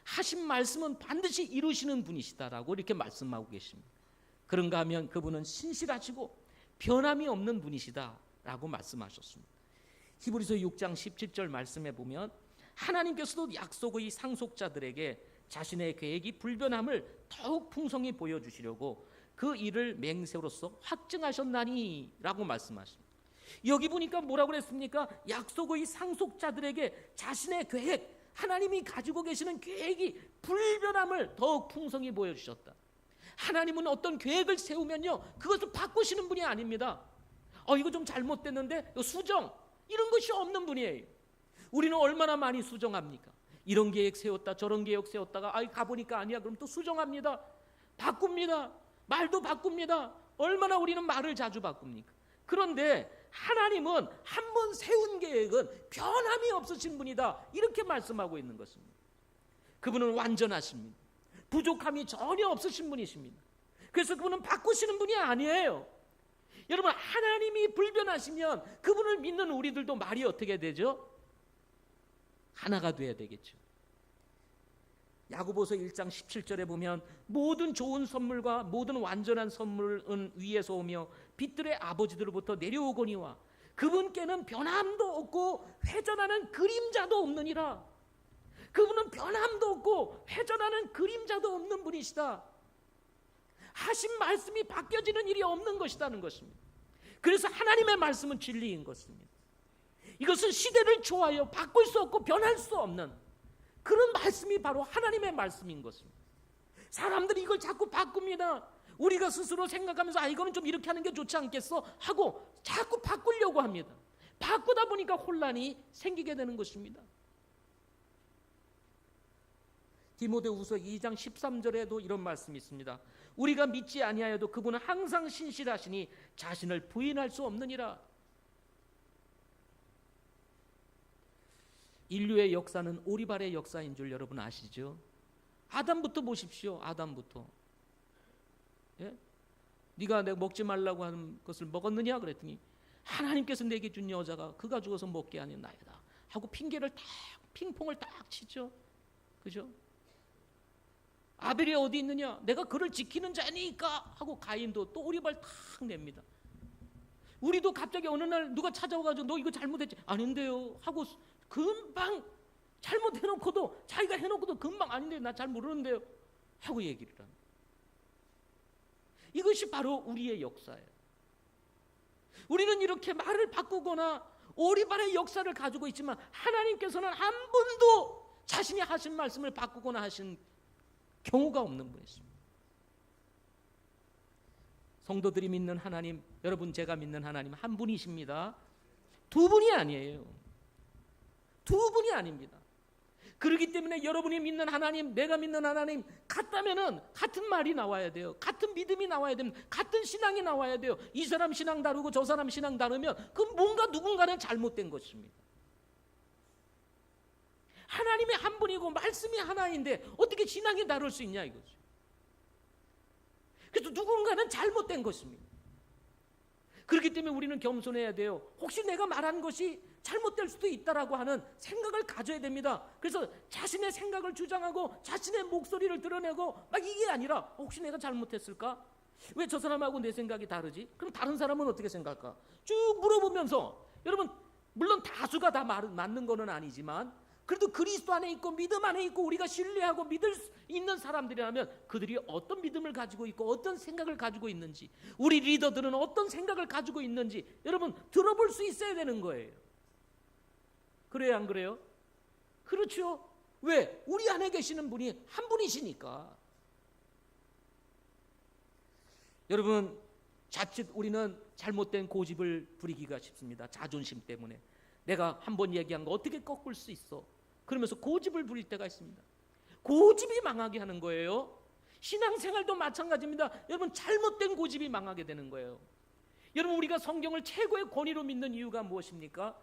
하신 말씀은 반드시 이루시는 분이시다라고 이렇게 말씀하고 계십니다. 그런가 하면 그분은 신실하시고 변함이 없는 분이시다라고 말씀하셨습니다. 히브리서 6장 17절 말씀에 보면 하나님께서도 약속의 상속자들에게 자신의 계획이 불변함을 더욱 풍성히 보여주시려고 그 일을 맹세로서 확증하셨나니 라고 말씀하십니다. 여기 보니까 뭐라고 그랬습니까? 약속의 상속자들에게 자신의 계획, 하나님이 가지고 계시는 계획이 불변함을 더욱 풍성히 보여주셨다. 하나님은 어떤 계획을 세우면요, 그것을 바꾸시는 분이 아닙니다. 이거 좀 잘못됐는데 수정, 이런 것이 없는 분이에요. 우리는 얼마나 많이 수정합니까? 이런 계획 세웠다, 저런 계획 세웠다가 가보니까 아니야, 그럼 또 수정합니다. 바꿉니다. 말도 바꿉니다. 얼마나 우리는 말을 자주 바꿉니까? 그런데 하나님은 한 번 세운 계획은 변함이 없으신 분이다, 이렇게 말씀하고 있는 것입니다. 그분은 완전하십니다. 부족함이 전혀 없으신 분이십니다. 그래서 그분은 바꾸시는 분이 아니에요. 여러분, 하나님이 불변하시면 그분을 믿는 우리들도 말이 어떻게 되죠? 하나가 돼야 되겠죠. 야고보서 1장 17절에 보면 모든 좋은 선물과 모든 완전한 선물은 위에서 오며 빛들의 아버지들로부터 내려오거니와 그분께는 변함도 없고 회전하는 그림자도 없느니라. 그분은 변함도 없고 회전하는 그림자도 없는 분이시다. 하신 말씀이 바뀌어지는 일이 없는 것이라는 것입니다. 그래서 하나님의 말씀은 진리인 것입니다. 이것은 시대를 초하여 바꿀 수 없고 변할 수 없는 그런 말씀이 바로 하나님의 말씀인 것입니다. 사람들이 이걸 자꾸 바꿉니다. 우리가 스스로 생각하면서 이거는 좀 이렇게 하는 게 좋지 않겠어 하고 자꾸 바꾸려고 합니다. 바꾸다 보니까 혼란이 생기게 되는 것입니다. 디모데후서 2장 13절에도 이런 말씀이 있습니다. 우리가 믿지 아니하여도 그분은 항상 신실하시니 자신을 부인할 수 없느니라. 인류의 역사는 오리발의 역사인 줄 여러분 아시죠? 아담부터 보십시오. 아담부터. 예? 네가 내가 먹지 말라고 하는 것을 먹었느냐 그랬더니 하나님께서 내게 준 여자가 그가 죽어서 먹게 하는 나이다 하고 핑퐁을 딱 치죠. 그죠? 아벨이 어디 있느냐? 내가 그를 지키는 자니까 하고 가인도 또 오리발 탁 냅니다. 우리도 갑자기 어느 날 누가 찾아와가지고 너 이거 잘못했지? 아닌데요 하고 금방 잘못해놓고도 자기가 해놓고도 금방 아닌데 나 잘 모르는데요 하고 얘기를 합니다. 이것이 바로 우리의 역사예요. 우리는 이렇게 말을 바꾸거나 오리발의 역사를 가지고 있지만 하나님께서는 한 번도 자신이 하신 말씀을 바꾸거나 하신 경우가 없는 분이십니다. 성도들이 믿는 하나님, 여러분 제가 믿는 하나님 한 분이십니다. 두 분이 아니에요. 두 분이 아닙니다. 그렇기 때문에 여러분이 믿는 하나님, 내가 믿는 하나님 같다면은 같은 말이 나와야 돼요. 같은 믿음이 나와야 됩니다. 같은 신앙이 나와야 돼요. 이 사람 신앙 다르고 저 사람 신앙 다르면 그건 뭔가 누군가는 잘못된 것입니다. 하나님이 한 분이고 말씀이 하나인데 어떻게 신앙이 다를 수 있냐 이거죠. 그래서 누군가는 잘못된 것입니다. 그렇기 때문에 우리는 겸손해야 돼요. 혹시 내가 말한 것이 잘못될 수도 있다라고 하는 생각을 가져야 됩니다. 그래서 자신의 생각을 주장하고 자신의 목소리를 드러내고 막 이게 아니라 혹시 내가 잘못했을까? 왜 저 사람하고 내 생각이 다르지? 그럼 다른 사람은 어떻게 생각할까? 쭉 물어보면서 여러분 물론 다수가 다 맞는 거는 아니지만 그래도 그리스도 안에 있고 믿음 안에 있고 우리가 신뢰하고 믿을 수 있는 사람들이라면 그들이 어떤 믿음을 가지고 있고 어떤 생각을 가지고 있는지 우리 리더들은 어떤 생각을 가지고 있는지 여러분 들어볼 수 있어야 되는 거예요. 그래요 안 그래요? 그렇죠. 왜? 우리 안에 계시는 분이 한 분이시니까. 여러분 자칫 우리는 잘못된 고집을 부리기가 쉽습니다. 자존심 때문에 내가 한번 얘기한 거 어떻게 꺾을 수 있어? 그러면서 고집을 부릴 때가 있습니다. 고집이 망하게 하는 거예요. 신앙생활도 마찬가지입니다. 여러분 잘못된 고집이 망하게 되는 거예요. 여러분 우리가 성경을 최고의 권위로 믿는 이유가 무엇입니까?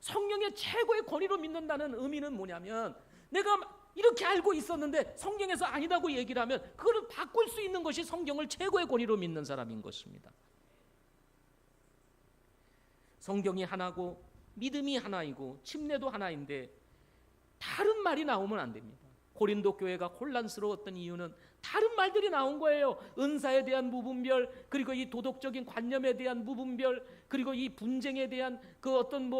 성경의 최고의 권위로 믿는다는 의미는 뭐냐면 내가 이렇게 알고 있었는데 성경에서 아니라고 얘기를 하면 그거를 바꿀 수 있는 것이 성경을 최고의 권위로 믿는 사람인 것입니다. 성경이 하나고 믿음이 하나이고 침례도 하나인데 다른 말이 나오면 안 됩니다. 고린도 교회가 혼란스러웠던 이유는 다른 말들이 나온 거예요. 은사에 대한 무분별, 그리고 이 도덕적인 관념에 대한 무분별, 그리고 이 분쟁에 대한 그 어떤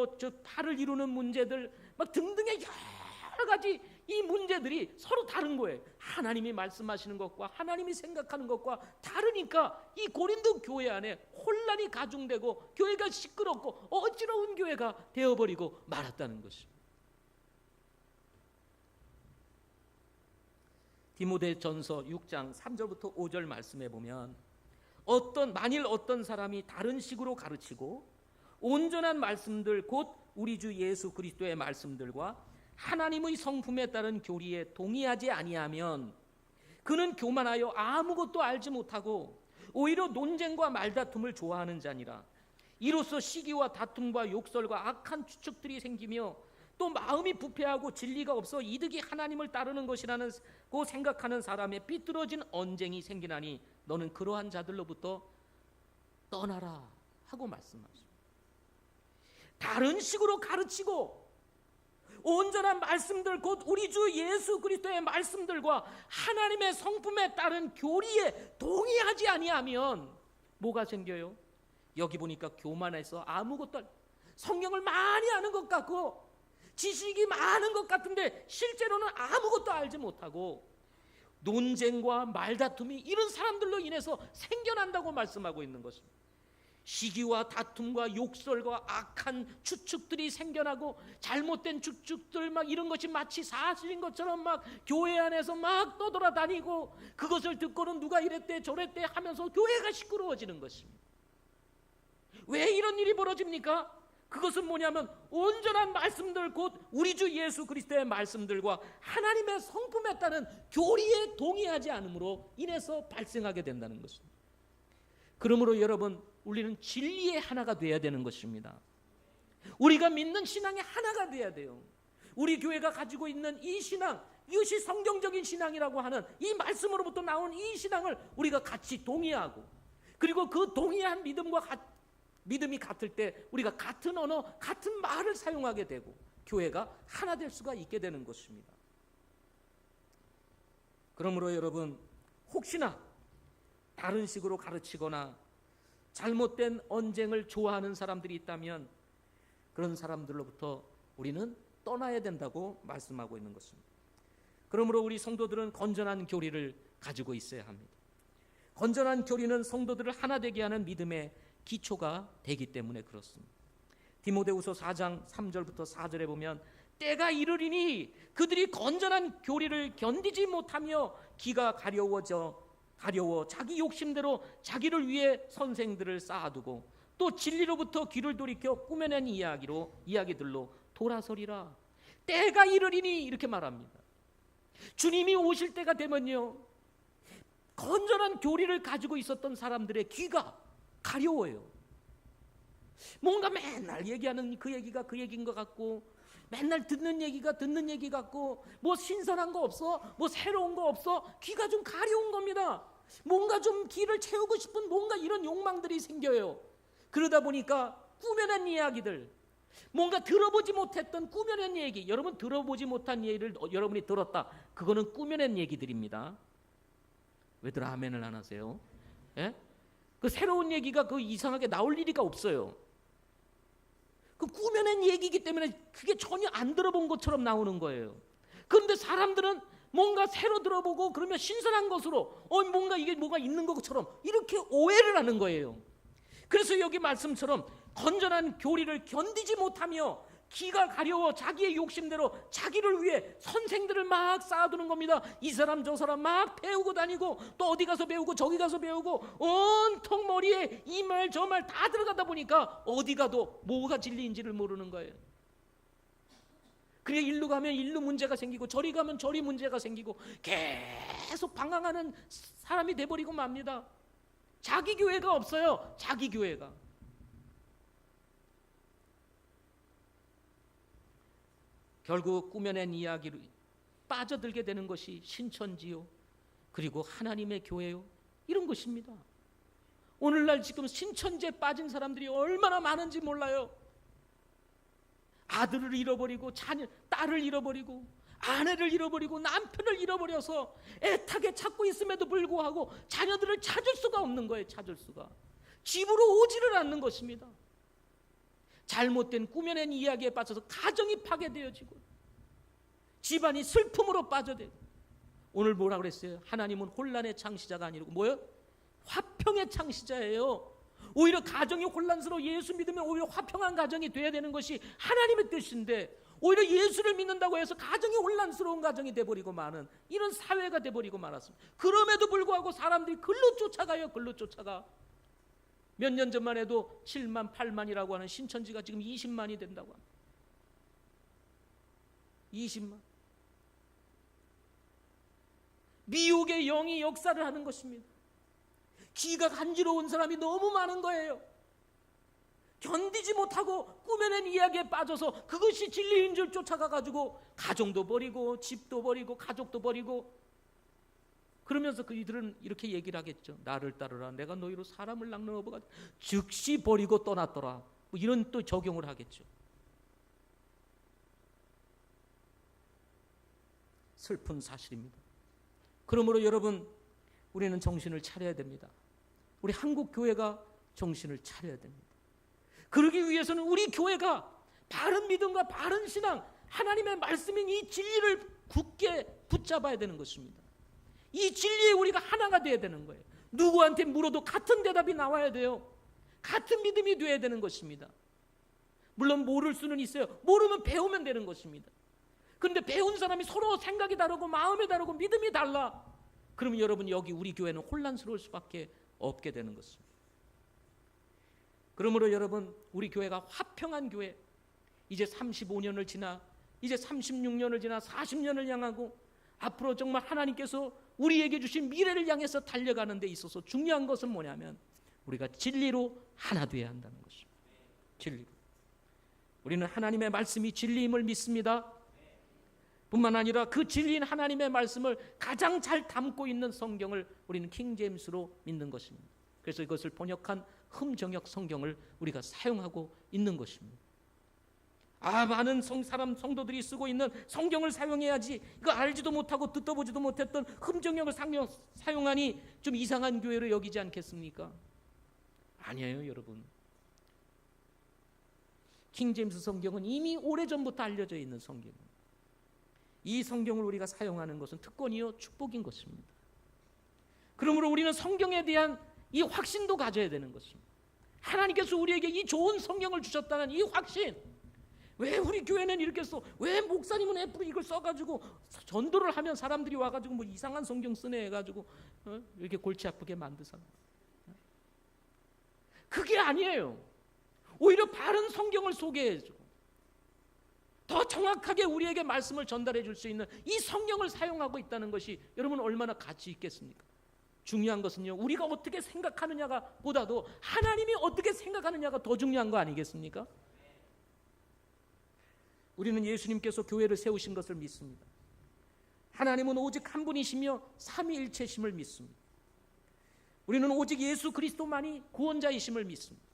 탈을 이루는 문제들 막 등등의 여러 가지 이 문제들이 서로 다른 거예요. 하나님이 말씀하시는 것과 하나님이 생각하는 것과 다르니까 이 고린도 교회 안에 혼란이 가중되고 교회가 시끄럽고 어지러운 교회가 되어버리고 말았다는 것입니다. 디모데전서 6장 3절부터 5절 말씀해 보면 만일 어떤 사람이 다른 식으로 가르치고 온전한 말씀들 곧 우리 주 예수 그리스도의 말씀들과 하나님의 성품에 따른 교리에 동의하지 아니하면 그는 교만하여 아무것도 알지 못하고 오히려 논쟁과 말다툼을 좋아하는 자니라. 이로써 시기와 다툼과 욕설과 악한 추측들이 생기며 또 마음이 부패하고 진리가 없어 이득이 하나님을 따르는 것이라고 생각하는 사람의 삐뚤어진 언쟁이 생기나니 너는 그러한 자들로부터 떠나라 하고 말씀하십니다. 다른 식으로 가르치고 온전한 말씀들 곧 우리 주 예수 그리스도의 말씀들과 하나님의 성품에 따른 교리에 동의하지 아니하면 뭐가 생겨요? 여기 보니까 교만해서 아무것도 성경을 많이 아는 것 같고 지식이 많은 것 같은데 실제로는 아무것도 알지 못하고 논쟁과 말다툼이 이런 사람들로 인해서 생겨난다고 말씀하고 있는 것입니다. 시기와 다툼과 욕설과 악한 추측들이 생겨나고 잘못된 추측들 막 이런 것이 마치 사실인 것처럼 막 교회 안에서 막 떠돌아다니고 그것을 듣고는 누가 이랬대 저랬대 하면서 교회가 시끄러워지는 것입니다. 왜 이런 일이 벌어집니까? 그것은 뭐냐면 온전한 말씀들 곧 우리 주 예수 그리스도의 말씀들과 하나님의 성품에 따른 교리에 동의하지 않음으로 인해서 발생하게 된다는 것입니다. 그러므로 여러분 우리는 진리의 하나가 되어야 되는 것입니다. 우리가 믿는 신앙의 하나가 되어야 돼요. 우리 교회가 가지고 있는 이 신앙, 이것이 성경적인 신앙이라고 하는 이 말씀으로부터 나온 이 신앙을 우리가 같이 동의하고 그리고 그 동의한 믿음이 같을 때 우리가 같은 언어, 같은 말을 사용하게 되고 교회가 하나 될 수가 있게 되는 것입니다. 그러므로 여러분 혹시나 다른 식으로 가르치거나 잘못된 언쟁을 좋아하는 사람들이 있다면 그런 사람들로부터 우리는 떠나야 된다고 말씀하고 있는 것입니다. 그러므로 우리 성도들은 건전한 교리를 가지고 있어야 합니다. 건전한 교리는 성도들을 하나 되게 하는 믿음의 기초가 되기 때문에 그렇습니다. 디모데후서 4장 3절부터 4절에 보면 때가 이르리니 그들이 건전한 교리를 견디지 못하며 기가 가려워 자기 욕심대로 자기를 위해 선생들을 쌓아두고 또 진리로부터 귀를 돌이켜 꾸며낸 이야기들로 돌아서리라. 때가 이르리니 이렇게 말합니다. 주님이 오실 때가 되면요 건전한 교리를 가지고 있었던 사람들의 귀가 가려워요. 뭔가 맨날 얘기하는 그 얘기가 그 얘기인 것 같고 맨날 듣는 얘기가 듣는 얘기 같고 뭐 신선한 거 없어? 뭐 새로운 거 없어? 귀가 좀 가려운 겁니다. 뭔가 좀 귀를 채우고 싶은 뭔가 이런 욕망들이 생겨요. 그러다 보니까 꾸며낸 이야기들 뭔가 들어보지 못했던 꾸며낸 얘기 여러분 들어보지 못한 얘기를 여러분이 들었다. 그거는 꾸며낸 얘기들입니다. 왜들 아멘을 안 하세요? 예? 그 새로운 얘기가 그 이상하게 나올 일이가 없어요. 그 꾸며낸 얘기이기 때문에 그게 전혀 안 들어본 것처럼 나오는 거예요. 그런데 사람들은 뭔가 새로 들어보고 그러면 신선한 것으로 뭔가 이게 뭐가 있는 것처럼 이렇게 오해를 하는 거예요. 그래서 여기 말씀처럼 건전한 교리를 견디지 못하며 기가 가려워 자기의 욕심대로 자기를 위해 선생들을 막 쌓아두는 겁니다. 이 사람 저 사람 막 배우고 다니고 또 어디 가서 배우고 저기 가서 배우고 온통 머리에 이 말 저 말 다 들어가다 보니까 어디 가도 뭐가 진리인지를 모르는 거예요. 그래 일로 가면 일로 문제가 생기고 저리 가면 저리 문제가 생기고 계속 방황하는 사람이 돼버리고 맙니다. 자기 교회가 없어요. 자기 교회가. 결국 꾸며낸 이야기로 빠져들게 되는 것이 신천지요 그리고 하나님의 교회요 이런 것입니다. 오늘날 지금 신천지에 빠진 사람들이 얼마나 많은지 몰라요. 아들을 잃어버리고 딸을 잃어버리고 아내를 잃어버리고 남편을 잃어버려서 애타게 찾고 있음에도 불구하고 자녀들을 찾을 수가 없는 거예요. 찾을 수가. 집으로 오지를 않는 것입니다. 잘못된 꾸며낸 이야기에 빠져서 가정이 파괴되어지고 집안이 슬픔으로 빠져들고. 오늘 뭐라 그랬어요? 하나님은 혼란의 창시자가 아니고 뭐예요? 화평의 창시자예요. 오히려 가정이 혼란스러워 예수 믿으면 오히려 화평한 가정이 돼야 되는 것이 하나님의 뜻인데, 오히려 예수를 믿는다고 해서 가정이 혼란스러운 가정이 돼버리고 마는 이런 사회가 돼버리고 말았습니다. 그럼에도 불구하고 사람들이 글로 쫓아가요. 글로 쫓아가. 몇 년 전만 해도 7만 8만이라고 하는 신천지가 지금 20만이 된다고 합니다. 20만. 미혹의 영이 역사를 하는 것입니다. 귀가 간지러운 사람이 너무 많은 거예요. 견디지 못하고 꾸며낸 이야기에 빠져서 그것이 진리인 줄 쫓아가가지고 가정도 버리고 집도 버리고 가족도 버리고, 그러면서 그이들은 이렇게 얘기를 하겠죠. 나를 따르라. 내가 너희로 사람을 낚는 어부가 즉시 버리고 떠났더라. 뭐 이런 또 적용을 하겠죠. 슬픈 사실입니다. 그러므로 여러분, 우리는 정신을 차려야 됩니다. 우리 한국 교회가 정신을 차려야 됩니다. 그러기 위해서는 우리 교회가 바른 믿음과 바른 신앙, 하나님의 말씀인 이 진리를 굳게 붙잡아야 되는 것입니다. 이 진리에 우리가 하나가 돼야 되는 거예요. 누구한테 물어도 같은 대답이 나와야 돼요. 같은 믿음이 돼야 되는 것입니다. 물론 모를 수는 있어요. 모르면 배우면 되는 것입니다. 그런데 배운 사람이 서로 생각이 다르고 마음이 다르고 믿음이 달라. 그러면 여러분, 여기 우리 교회는 혼란스러울 수밖에 없게 되는 것입니다. 그러므로 여러분, 우리 교회가 화평한 교회, 이제 35년을 지나 이제 36년을 지나 40년을 향하고 앞으로 정말 하나님께서 우리에게 주신 미래를 향해서 달려가는 데 있어서 중요한 것은 뭐냐면 우리가 진리로 하나 되어야 한다는 것입니다. 진리로. 우리는 하나님의 말씀이 진리임을 믿습니다. 뿐만 아니라 그 진리인 하나님의 말씀을 가장 잘 담고 있는 성경을 우리는 킹제임스로 믿는 것입니다. 그래서 이것을 번역한 흠정역 성경을 우리가 사용하고 있는 것입니다. 많은 성도들이 쓰고 있는 성경을 사용해야지, 이거 알지도 못하고 듣도 보지도 못했던 흠정역을 사용하니 좀 이상한 교회로 여기지 않겠습니까? 아니에요, 여러분. 킹제임스 성경은 이미 오래전부터 알려져 있는 성경입니다. 이 성경을 우리가 사용하는 것은 특권이요 축복인 것입니다. 그러므로 우리는 성경에 대한 이 확신도 가져야 되는 것입니다. 하나님께서 우리에게 이 좋은 성경을 주셨다는 이 확신. 왜 우리 교회는 이렇게 써? 왜 목사님은 애플 이걸 써가지고 전도를 하면 사람들이 와가지고 뭐 이상한 성경 쓰네 해가지고 이렇게 골치 아프게 만드잖아. 그게 아니에요. 오히려 바른 성경을 소개해줘. 더 정확하게 우리에게 말씀을 전달해 줄 수 있는 이 성경을 사용하고 있다는 것이 여러분 얼마나 가치 있겠습니까? 중요한 것은요, 우리가 어떻게 생각하느냐가 보다도 하나님이 어떻게 생각하느냐가 더 중요한 거 아니겠습니까? 우리는 예수님께서 교회를 세우신 것을 믿습니다. 하나님은 오직 한 분이시며 삼위일체심을 믿습니다. 우리는 오직 예수 그리스도만이 구원자이심을 믿습니다.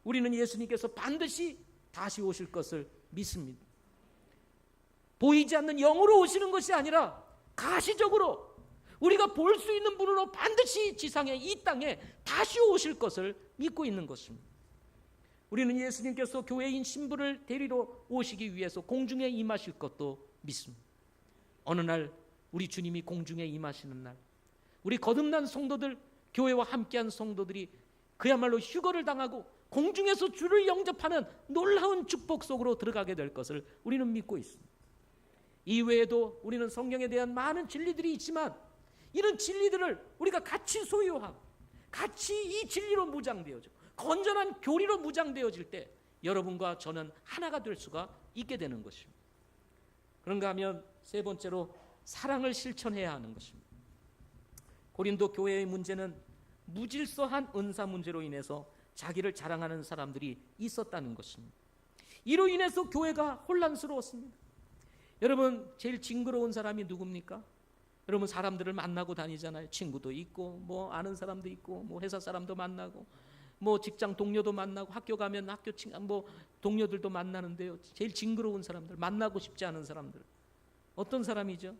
우리는 예수님께서 반드시 다시 오실 것을 믿습니다. 보이지 않는 영으로 오시는 것이 아니라 가시적으로 우리가 볼 수 있는 분으로 반드시 지상에, 이 땅에 다시 오실 것을 믿고 있는 것입니다. 우리는 예수님께서 교회인 신부를 데리러 오시기 위해서 공중에 임하실 것도 믿습니다. 어느 날 우리 주님이 공중에 임하시는 날, 우리 거듭난 성도들, 교회와 함께한 성도들이 그야말로 휴거를 당하고 공중에서 주를 영접하는 놀라운 축복 속으로 들어가게 될 것을 우리는 믿고 있습니다. 이외에도 우리는 성경에 대한 많은 진리들이 있지만 이런 진리들을 우리가 같이 소유하고 같이 이 진리로 무장되어져 건전한 교리로 무장되어질 때 여러분과 저는 하나가 될 수가 있게 되는 것입니다. 그런가 하면 세 번째로 사랑을 실천해야 하는 것입니다. 고린도 교회의 문제는 무질서한 은사 문제로 인해서 자기를 자랑하는 사람들이 있었다는 것입니다. 이로 인해서 교회가 혼란스러웠습니다. 여러분, 제일 징그러운 사람이 누굽니까? 여러분, 사람들을 만나고 다니잖아요. 친구도 있고 뭐 아는 사람도 있고 뭐 회사 사람도 만나고 뭐 직장 동료도 만나고 학교 가면 뭐 동료들도 만나는데요. 제일 징그러운 사람들, 만나고 싶지 않은 사람들. 어떤 사람이죠?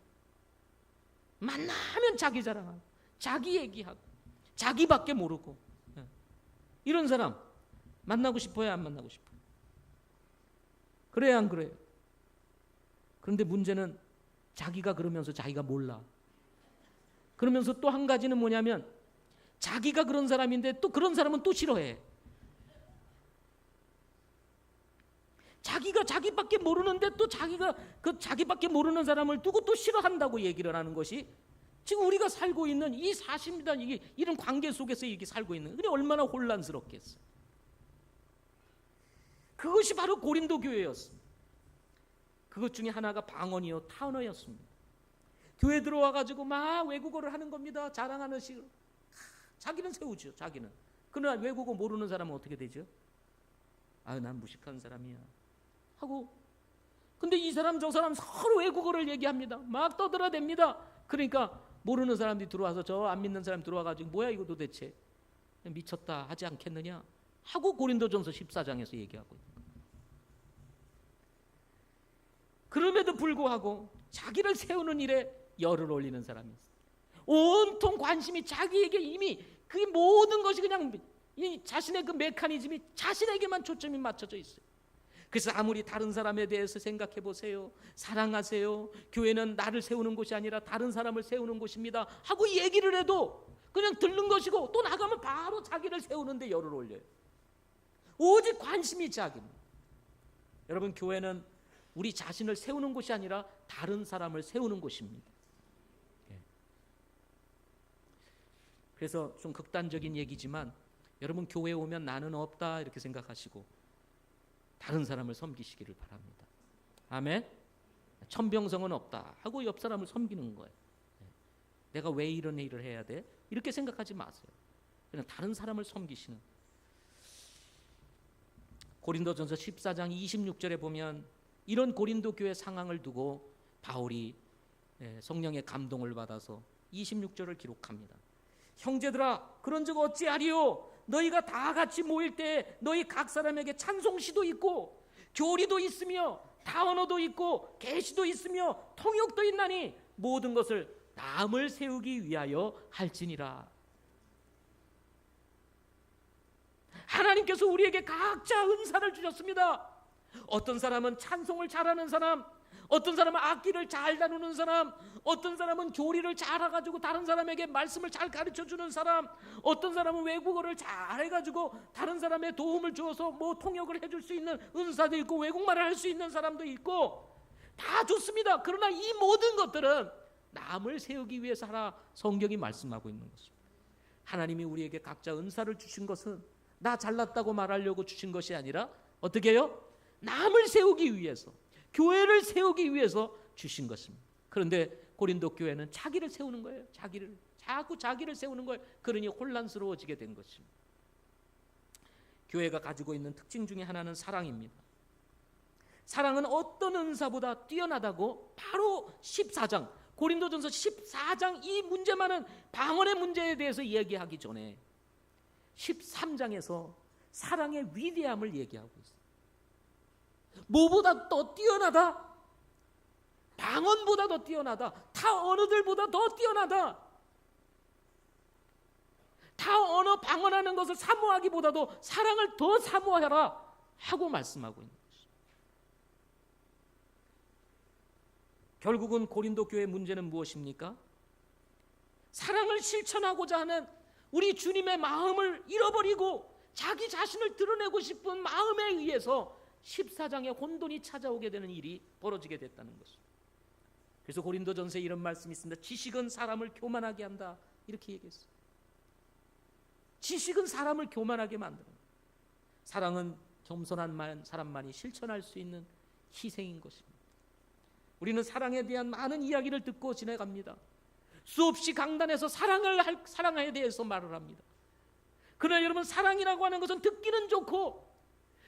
만나면 자기 자랑하고 자기 얘기하고 자기밖에 모르고, 이런 사람 만나고 싶어요, 안 만나고 싶어요? 그래요, 안 그래요? 그런데 문제는 자기가 그러면서 자기가 몰라. 그러면서 또 한 가지는 뭐냐면 자기가 그런 사람인데 또 그런 사람은 또 싫어해. 자기가 자기밖에 모르는데 또 자기가 그 자기밖에 모르는 사람을 두고 또 싫어한다고 얘기를 하는 것이 지금 우리가 살고 있는 이 40년 이런 관계 속에서 이렇게 살고 있는, 그게 얼마나 혼란스럽겠어. 그것이 바로 고린도 교회였습니다. 그것 중에 하나가 방언이요 타언어였습니다. 교회 들어와 가지고 막 외국어를 하는 겁니다. 자랑하는 식으로. 자기는 세우죠, 자기는. 그러나 외국어 모르는 사람은 어떻게 되죠? 아유, 난 무식한 사람이야 하고. 근데 이 사람 저 사람 서로 외국어를 얘기합니다. 막 떠들어댑니다. 그러니까 모르는 사람들이 들어와서, 저 안 믿는 사람 들어와 가지고 뭐야 이거 도대체, 미쳤다 하지 않겠느냐 하고 고린도전서 14장에서 얘기하고 있는 거예요. 그럼에도 불구하고 자기를 세우는 일에 열을 올리는 사람이 있어요. 온통 관심이 자기에게, 이미 그 모든 것이 그냥 이 자신의 그 메커니즘이 자신에게만 초점이 맞춰져 있어요. 그래서 아무리 다른 사람에 대해서 생각해 보세요. 사랑하세요. 교회는 나를 세우는 곳이 아니라 다른 사람을 세우는 곳입니다 하고 얘기를 해도 그냥 듣는 것이고, 또 나가면 바로 자기를 세우는데 열을 올려요. 오직 관심이 자기입니다. 여러분, 교회는 우리 자신을 세우는 곳이 아니라 다른 사람을 세우는 곳입니다. 그래서 좀 극단적인 얘기지만 여러분, 교회에 오면 나는 없다 이렇게 생각하시고 다른 사람을 섬기시기를 바랍니다. 아멘. 천병성은 없다 하고 옆 사람을 섬기는 거예요. 내가 왜 이런 일을 해야 돼? 이렇게 생각하지 마세요. 그냥 다른 사람을 섬기시는. 고린도전서 14장 26절에 보면 이런 고린도 교회 상황을 두고 바울이 성령의 감동을 받아서 26절을 기록합니다. 형제들아, 그런즉 어찌하리요? 너희가 다 같이 모일 때 너희 각 사람에게 찬송시도 있고 교리도 있으며 다언어도 있고 계시도 있으며 통역도 있나니 모든 것을 남을 세우기 위하여 할지니라. 하나님께서 우리에게 각자 은사를 주셨습니다. 어떤 사람은 찬송을 잘하는 사람, 어떤 사람은 악기를 잘 다루는 사람, 어떤 사람은 교리를 잘 해가지고 다른 사람에게 말씀을 잘 가르쳐주는 사람, 어떤 사람은 외국어를 잘 해가지고 다른 사람의 도움을 주어서 뭐 통역을 해줄 수 있는 은사도 있고 외국말을 할 수 있는 사람도 있고, 다 좋습니다. 그러나 이 모든 것들은 남을 세우기 위해서 하라 성경이 말씀하고 있는 것입니다. 하나님이 우리에게 각자 은사를 주신 것은 나 잘났다고 말하려고 주신 것이 아니라 어떻게 해요? 남을 세우기 위해서, 교회를 세우기 위해서 주신 것입니다. 그런데 고린도 교회는 자기를 세우는 거예요. 자꾸 자기를 세우는 거예요. 그러니 혼란스러워지게 된 것입니다. 교회가 가지고 있는 특징 중에 하나는 사랑입니다. 사랑은 어떤 은사보다 뛰어나다고 바로 14장, 고린도전서 14장 이 문제만은, 방언의 문제에 대해서 이야기하기 전에 13장에서 사랑의 위대함을 얘기하고 있어요. 뭐보다 더 뛰어나다? 방언보다 더 뛰어나다. 타 언어들보다 더 뛰어나다. 타 언어 방언하는 것을 사모하기보다도 사랑을 더 사모하라 하고 말씀하고 있는 것이죠. 결국은 고린도 교회의 문제는 무엇입니까? 사랑을 실천하고자 하는 우리 주님의 마음을 잃어버리고 자기 자신을 드러내고 싶은 마음에 의해서 14장에 혼돈이 찾아오게 되는 일이 벌어지게 됐다는 것입니다. 그래서 고린도전서에 이런 말씀이 있습니다. 지식은 사람을 교만하게 한다, 이렇게 얘기했어요. 지식은 사람을 교만하게 만듭니다. 사랑은 겸손한 사람만이 실천할 수 있는 희생인 것입니다. 우리는 사랑에 대한 많은 이야기를 듣고 지내갑니다. 수없이 강단에서 사랑에 대해서 말을 합니다. 그러나 여러분, 사랑이라고 하는 것은 듣기는 좋고,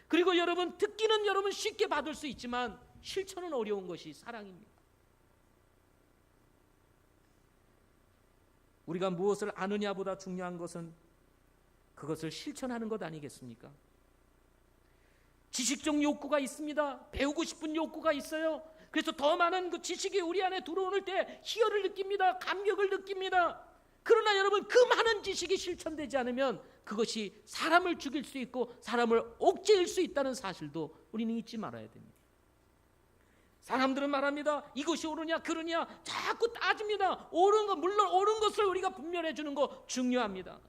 그리고 여러분 듣기는 여러분 쉽게 받을 수 있지만 실천은 어려운 것이 사랑입니다. 우리가 무엇을 아느냐보다 중요한 것은 그것을 실천하는 것 아니겠습니까? 지식적 욕구가 있습니다. 배우고 싶은 욕구가 있어요. 그래서 더 많은 그 지식이 우리 안에 들어오는 때 희열을 느낍니다. 감격을 느낍니다. 그러나 여러분, 그 많은 지식이 실천되지 않으면 그것이 사람을 죽일 수 있고 사람을 옥죄일 수 있다는 사실도 우리는 잊지 말아야 됩니다. 사람들은 말합니다. 이것이 옳으냐 그러냐 자꾸 따집니다. 옳은 것, 물론 옳은 것을 우리가 분별해 주는 거 중요합니다.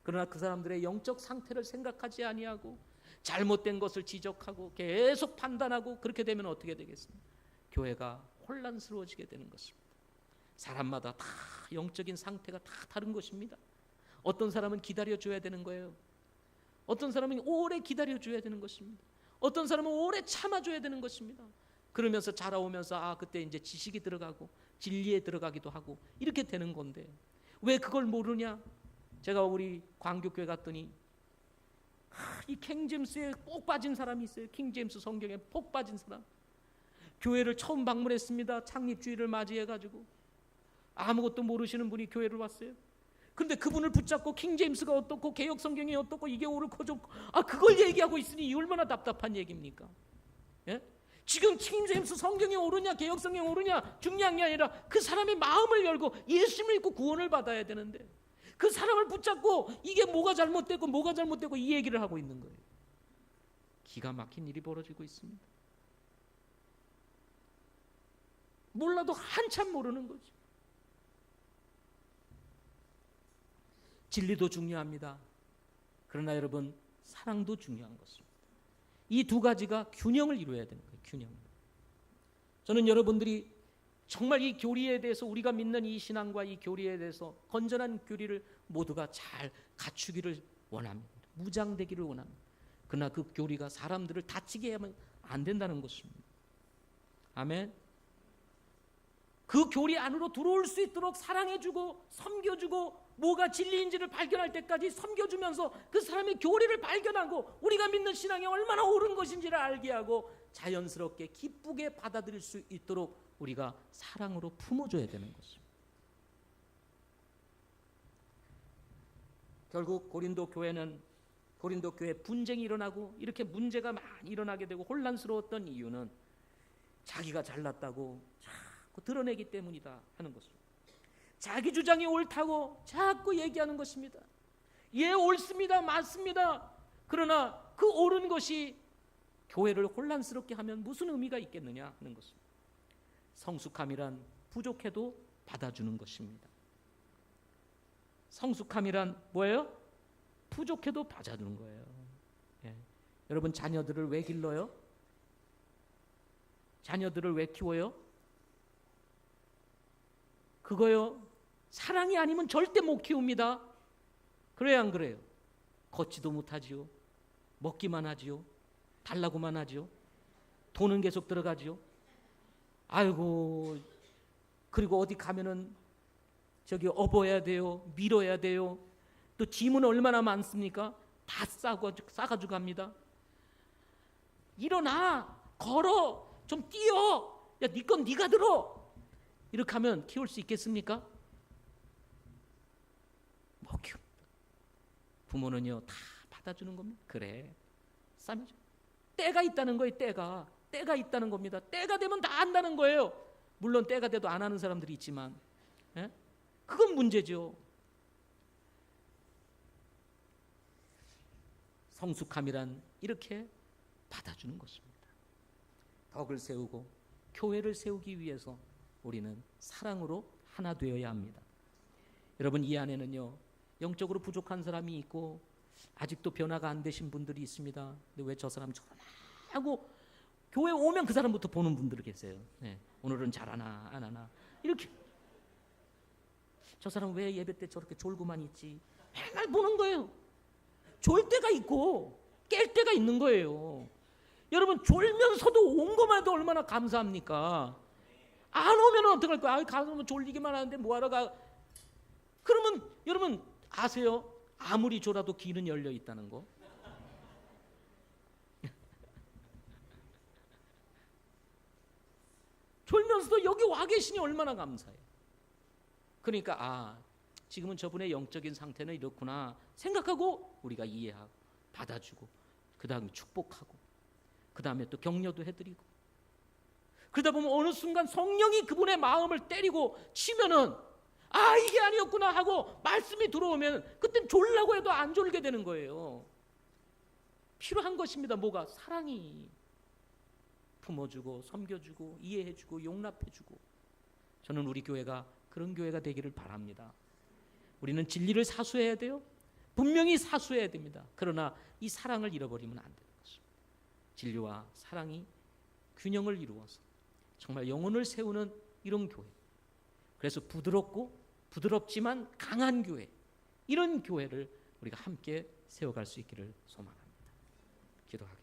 그러나 그 사람들의 영적 상태를 생각하지 아니하고 잘못된 것을 지적하고 계속 판단하고 그렇게 되면 어떻게 되겠습니까? 교회가 혼란스러워지게 되는 것입니다. 사람마다 다 영적인 상태가 다 다른 것입니다. 어떤 사람은 기다려줘야 되는 거예요. 어떤 사람은 오래 기다려줘야 되는 것입니다. 어떤 사람은 오래 참아줘야 되는 것입니다. 그러면서 자라오면서 그때 이제 지식이 들어가고 진리에 들어가기도 하고 이렇게 되는 건데 왜 그걸 모르냐? 제가 우리 광교교회 갔더니 이 킹제임스에 꼭 빠진 사람이 있어요. 킹제임스 성경에 꼭 빠진 사람. 교회를 처음 방문했습니다. 창립주일을 맞이해가지고 아무것도 모르시는 분이 교회를 왔어요. 근데 그분을 붙잡고 킹제임스가 어떻고 개혁 성경이 어떻고 이게 옳고 좋고 그걸 얘기하고 있으니 얼마나 답답한 얘기입니까? 예? 지금 킹제임스 성경이 옳으냐 개혁 성경이 옳으냐 중요한 게 아니라 그 사람의 마음을 열고 예수님을 믿고 구원을 받아야 되는데 그 사람을 붙잡고 이게 뭐가 잘못되고 이 얘기를 하고 있는 거예요. 기가 막힌 일이 벌어지고 있습니다. 몰라도 한참 모르는 거죠. 진리도 중요합니다. 그러나 여러분, 사랑도 중요한 것입니다. 이 두 가지가 균형을 이루어야 되는 거예요. 균형. 저는 여러분들이 정말 이 교리에 대해서 우리가 믿는 이 신앙과 이 교리에 대해서 건전한 교리를 모두가 잘 갖추기를 원합니다. 무장되기를 원합니다. 그러나 그 교리가 사람들을 다치게 하면 안 된다는 것입니다. 아멘. 그 교리 안으로 들어올 수 있도록 사랑해주고 섬겨주고 뭐가 진리인지를 발견할 때까지 섬겨주면서 그 사람의 교리를 발견하고 우리가 믿는 신앙이 얼마나 옳은 것인지를 알게 하고 자연스럽게 기쁘게 받아들일 수 있도록 우리가 사랑으로 품어줘야 되는 것입니다. 결국 고린도 교회 분쟁이 일어나고 이렇게 문제가 많이 일어나게 되고 혼란스러웠던 이유는 자기가 잘났다고 자꾸 드러내기 때문이다 하는 것입니다. 자기 주장이 옳다고 자꾸 얘기하는 것입니다. 예, 옳습니다. 맞습니다. 그러나 그 옳은 것이 교회를 혼란스럽게 하면 무슨 의미가 있겠느냐 하는 것입니다. 성숙함이란 부족해도 받아주는 것입니다. 성숙함이란 뭐예요? 부족해도 받아주는 거예요. 예. 여러분, 자녀들을 왜 길러요? 자녀들을 왜 키워요? 그거요, 사랑이 아니면 절대 못 키웁니다. 그래요, 안 그래요? 걷지도 못하지요. 먹기만 하지요. 달라고만 하지요. 돈은 계속 들어가지요. 아이고, 그리고 어디 가면은 저기 업어야 돼요. 밀어야 돼요. 또 짐은 얼마나 많습니까? 다 싸가지고 갑니다. 일어나, 걸어, 좀 뛰어. 야, 네 건 네가 들어. 이렇게 하면 키울 수 있겠습니까? 못 키웁니다. 부모는요, 다 받아주는 겁니다. 그래, 쌈이죠. 때가 있다는 거예요. 때가 있다는 겁니다. 때가 되면 다 한다는 거예요. 물론 때가 돼도 안 하는 사람들이 있지만, 예? 그건 문제죠. 성숙함이란 이렇게 받아주는 것입니다. 덕을 세우고 교회를 세우기 위해서 우리는 사랑으로 하나 되어야 합니다. 여러분, 이 안에는요, 영적으로 부족한 사람이 있고 아직도 변화가 안 되신 분들이 있습니다. 근데 왜 저 사람 저러나 하고 교회 오면 그 사람부터 보는 분들이 계세요. 네, 오늘은 잘하나 안 하나 이렇게. 저 사람 왜 예배 때 저렇게 졸고만 있지? 맨날 보는 거예요. 졸 때가 있고 깰 때가 있는 거예요. 여러분, 졸면서도 온 것만 해도 얼마나 감사합니까? 안 오면 어떡할 거야? 가면 졸리기만 하는데 뭐하러 가? 그러면 여러분 아세요? 아무리 졸아도 귀는 열려 있다는 거. 졸면서도 여기 와 계시니 얼마나 감사해요. 그러니까 지금은 저분의 영적인 상태는 이렇구나 생각하고 우리가 이해하고 받아주고 그 다음에 축복하고 그 다음에 또 격려도 해드리고 그러다 보면 어느 순간 성령이 그분의 마음을 때리고 치면은 이게 아니었구나 하고 말씀이 들어오면 그땐 졸라고 해도 안 졸게 되는 거예요. 필요한 것입니다. 뭐가? 사랑이. 품어주고 섬겨주고 이해해주고 용납해주고. 저는 우리 교회가 그런 교회가 되기를 바랍니다. 우리는 진리를 사수해야 돼요. 분명히 사수해야 됩니다. 그러나 이 사랑을 잃어버리면 안 되는 것입니다. 진리와 사랑이 균형을 이루어서 정말 영혼을 세우는 이런 교회. 그래서 부드럽지만 강한 교회, 이런 교회를 우리가 함께 세워갈 수 있기를 소망합니다. 기도하겠습니다.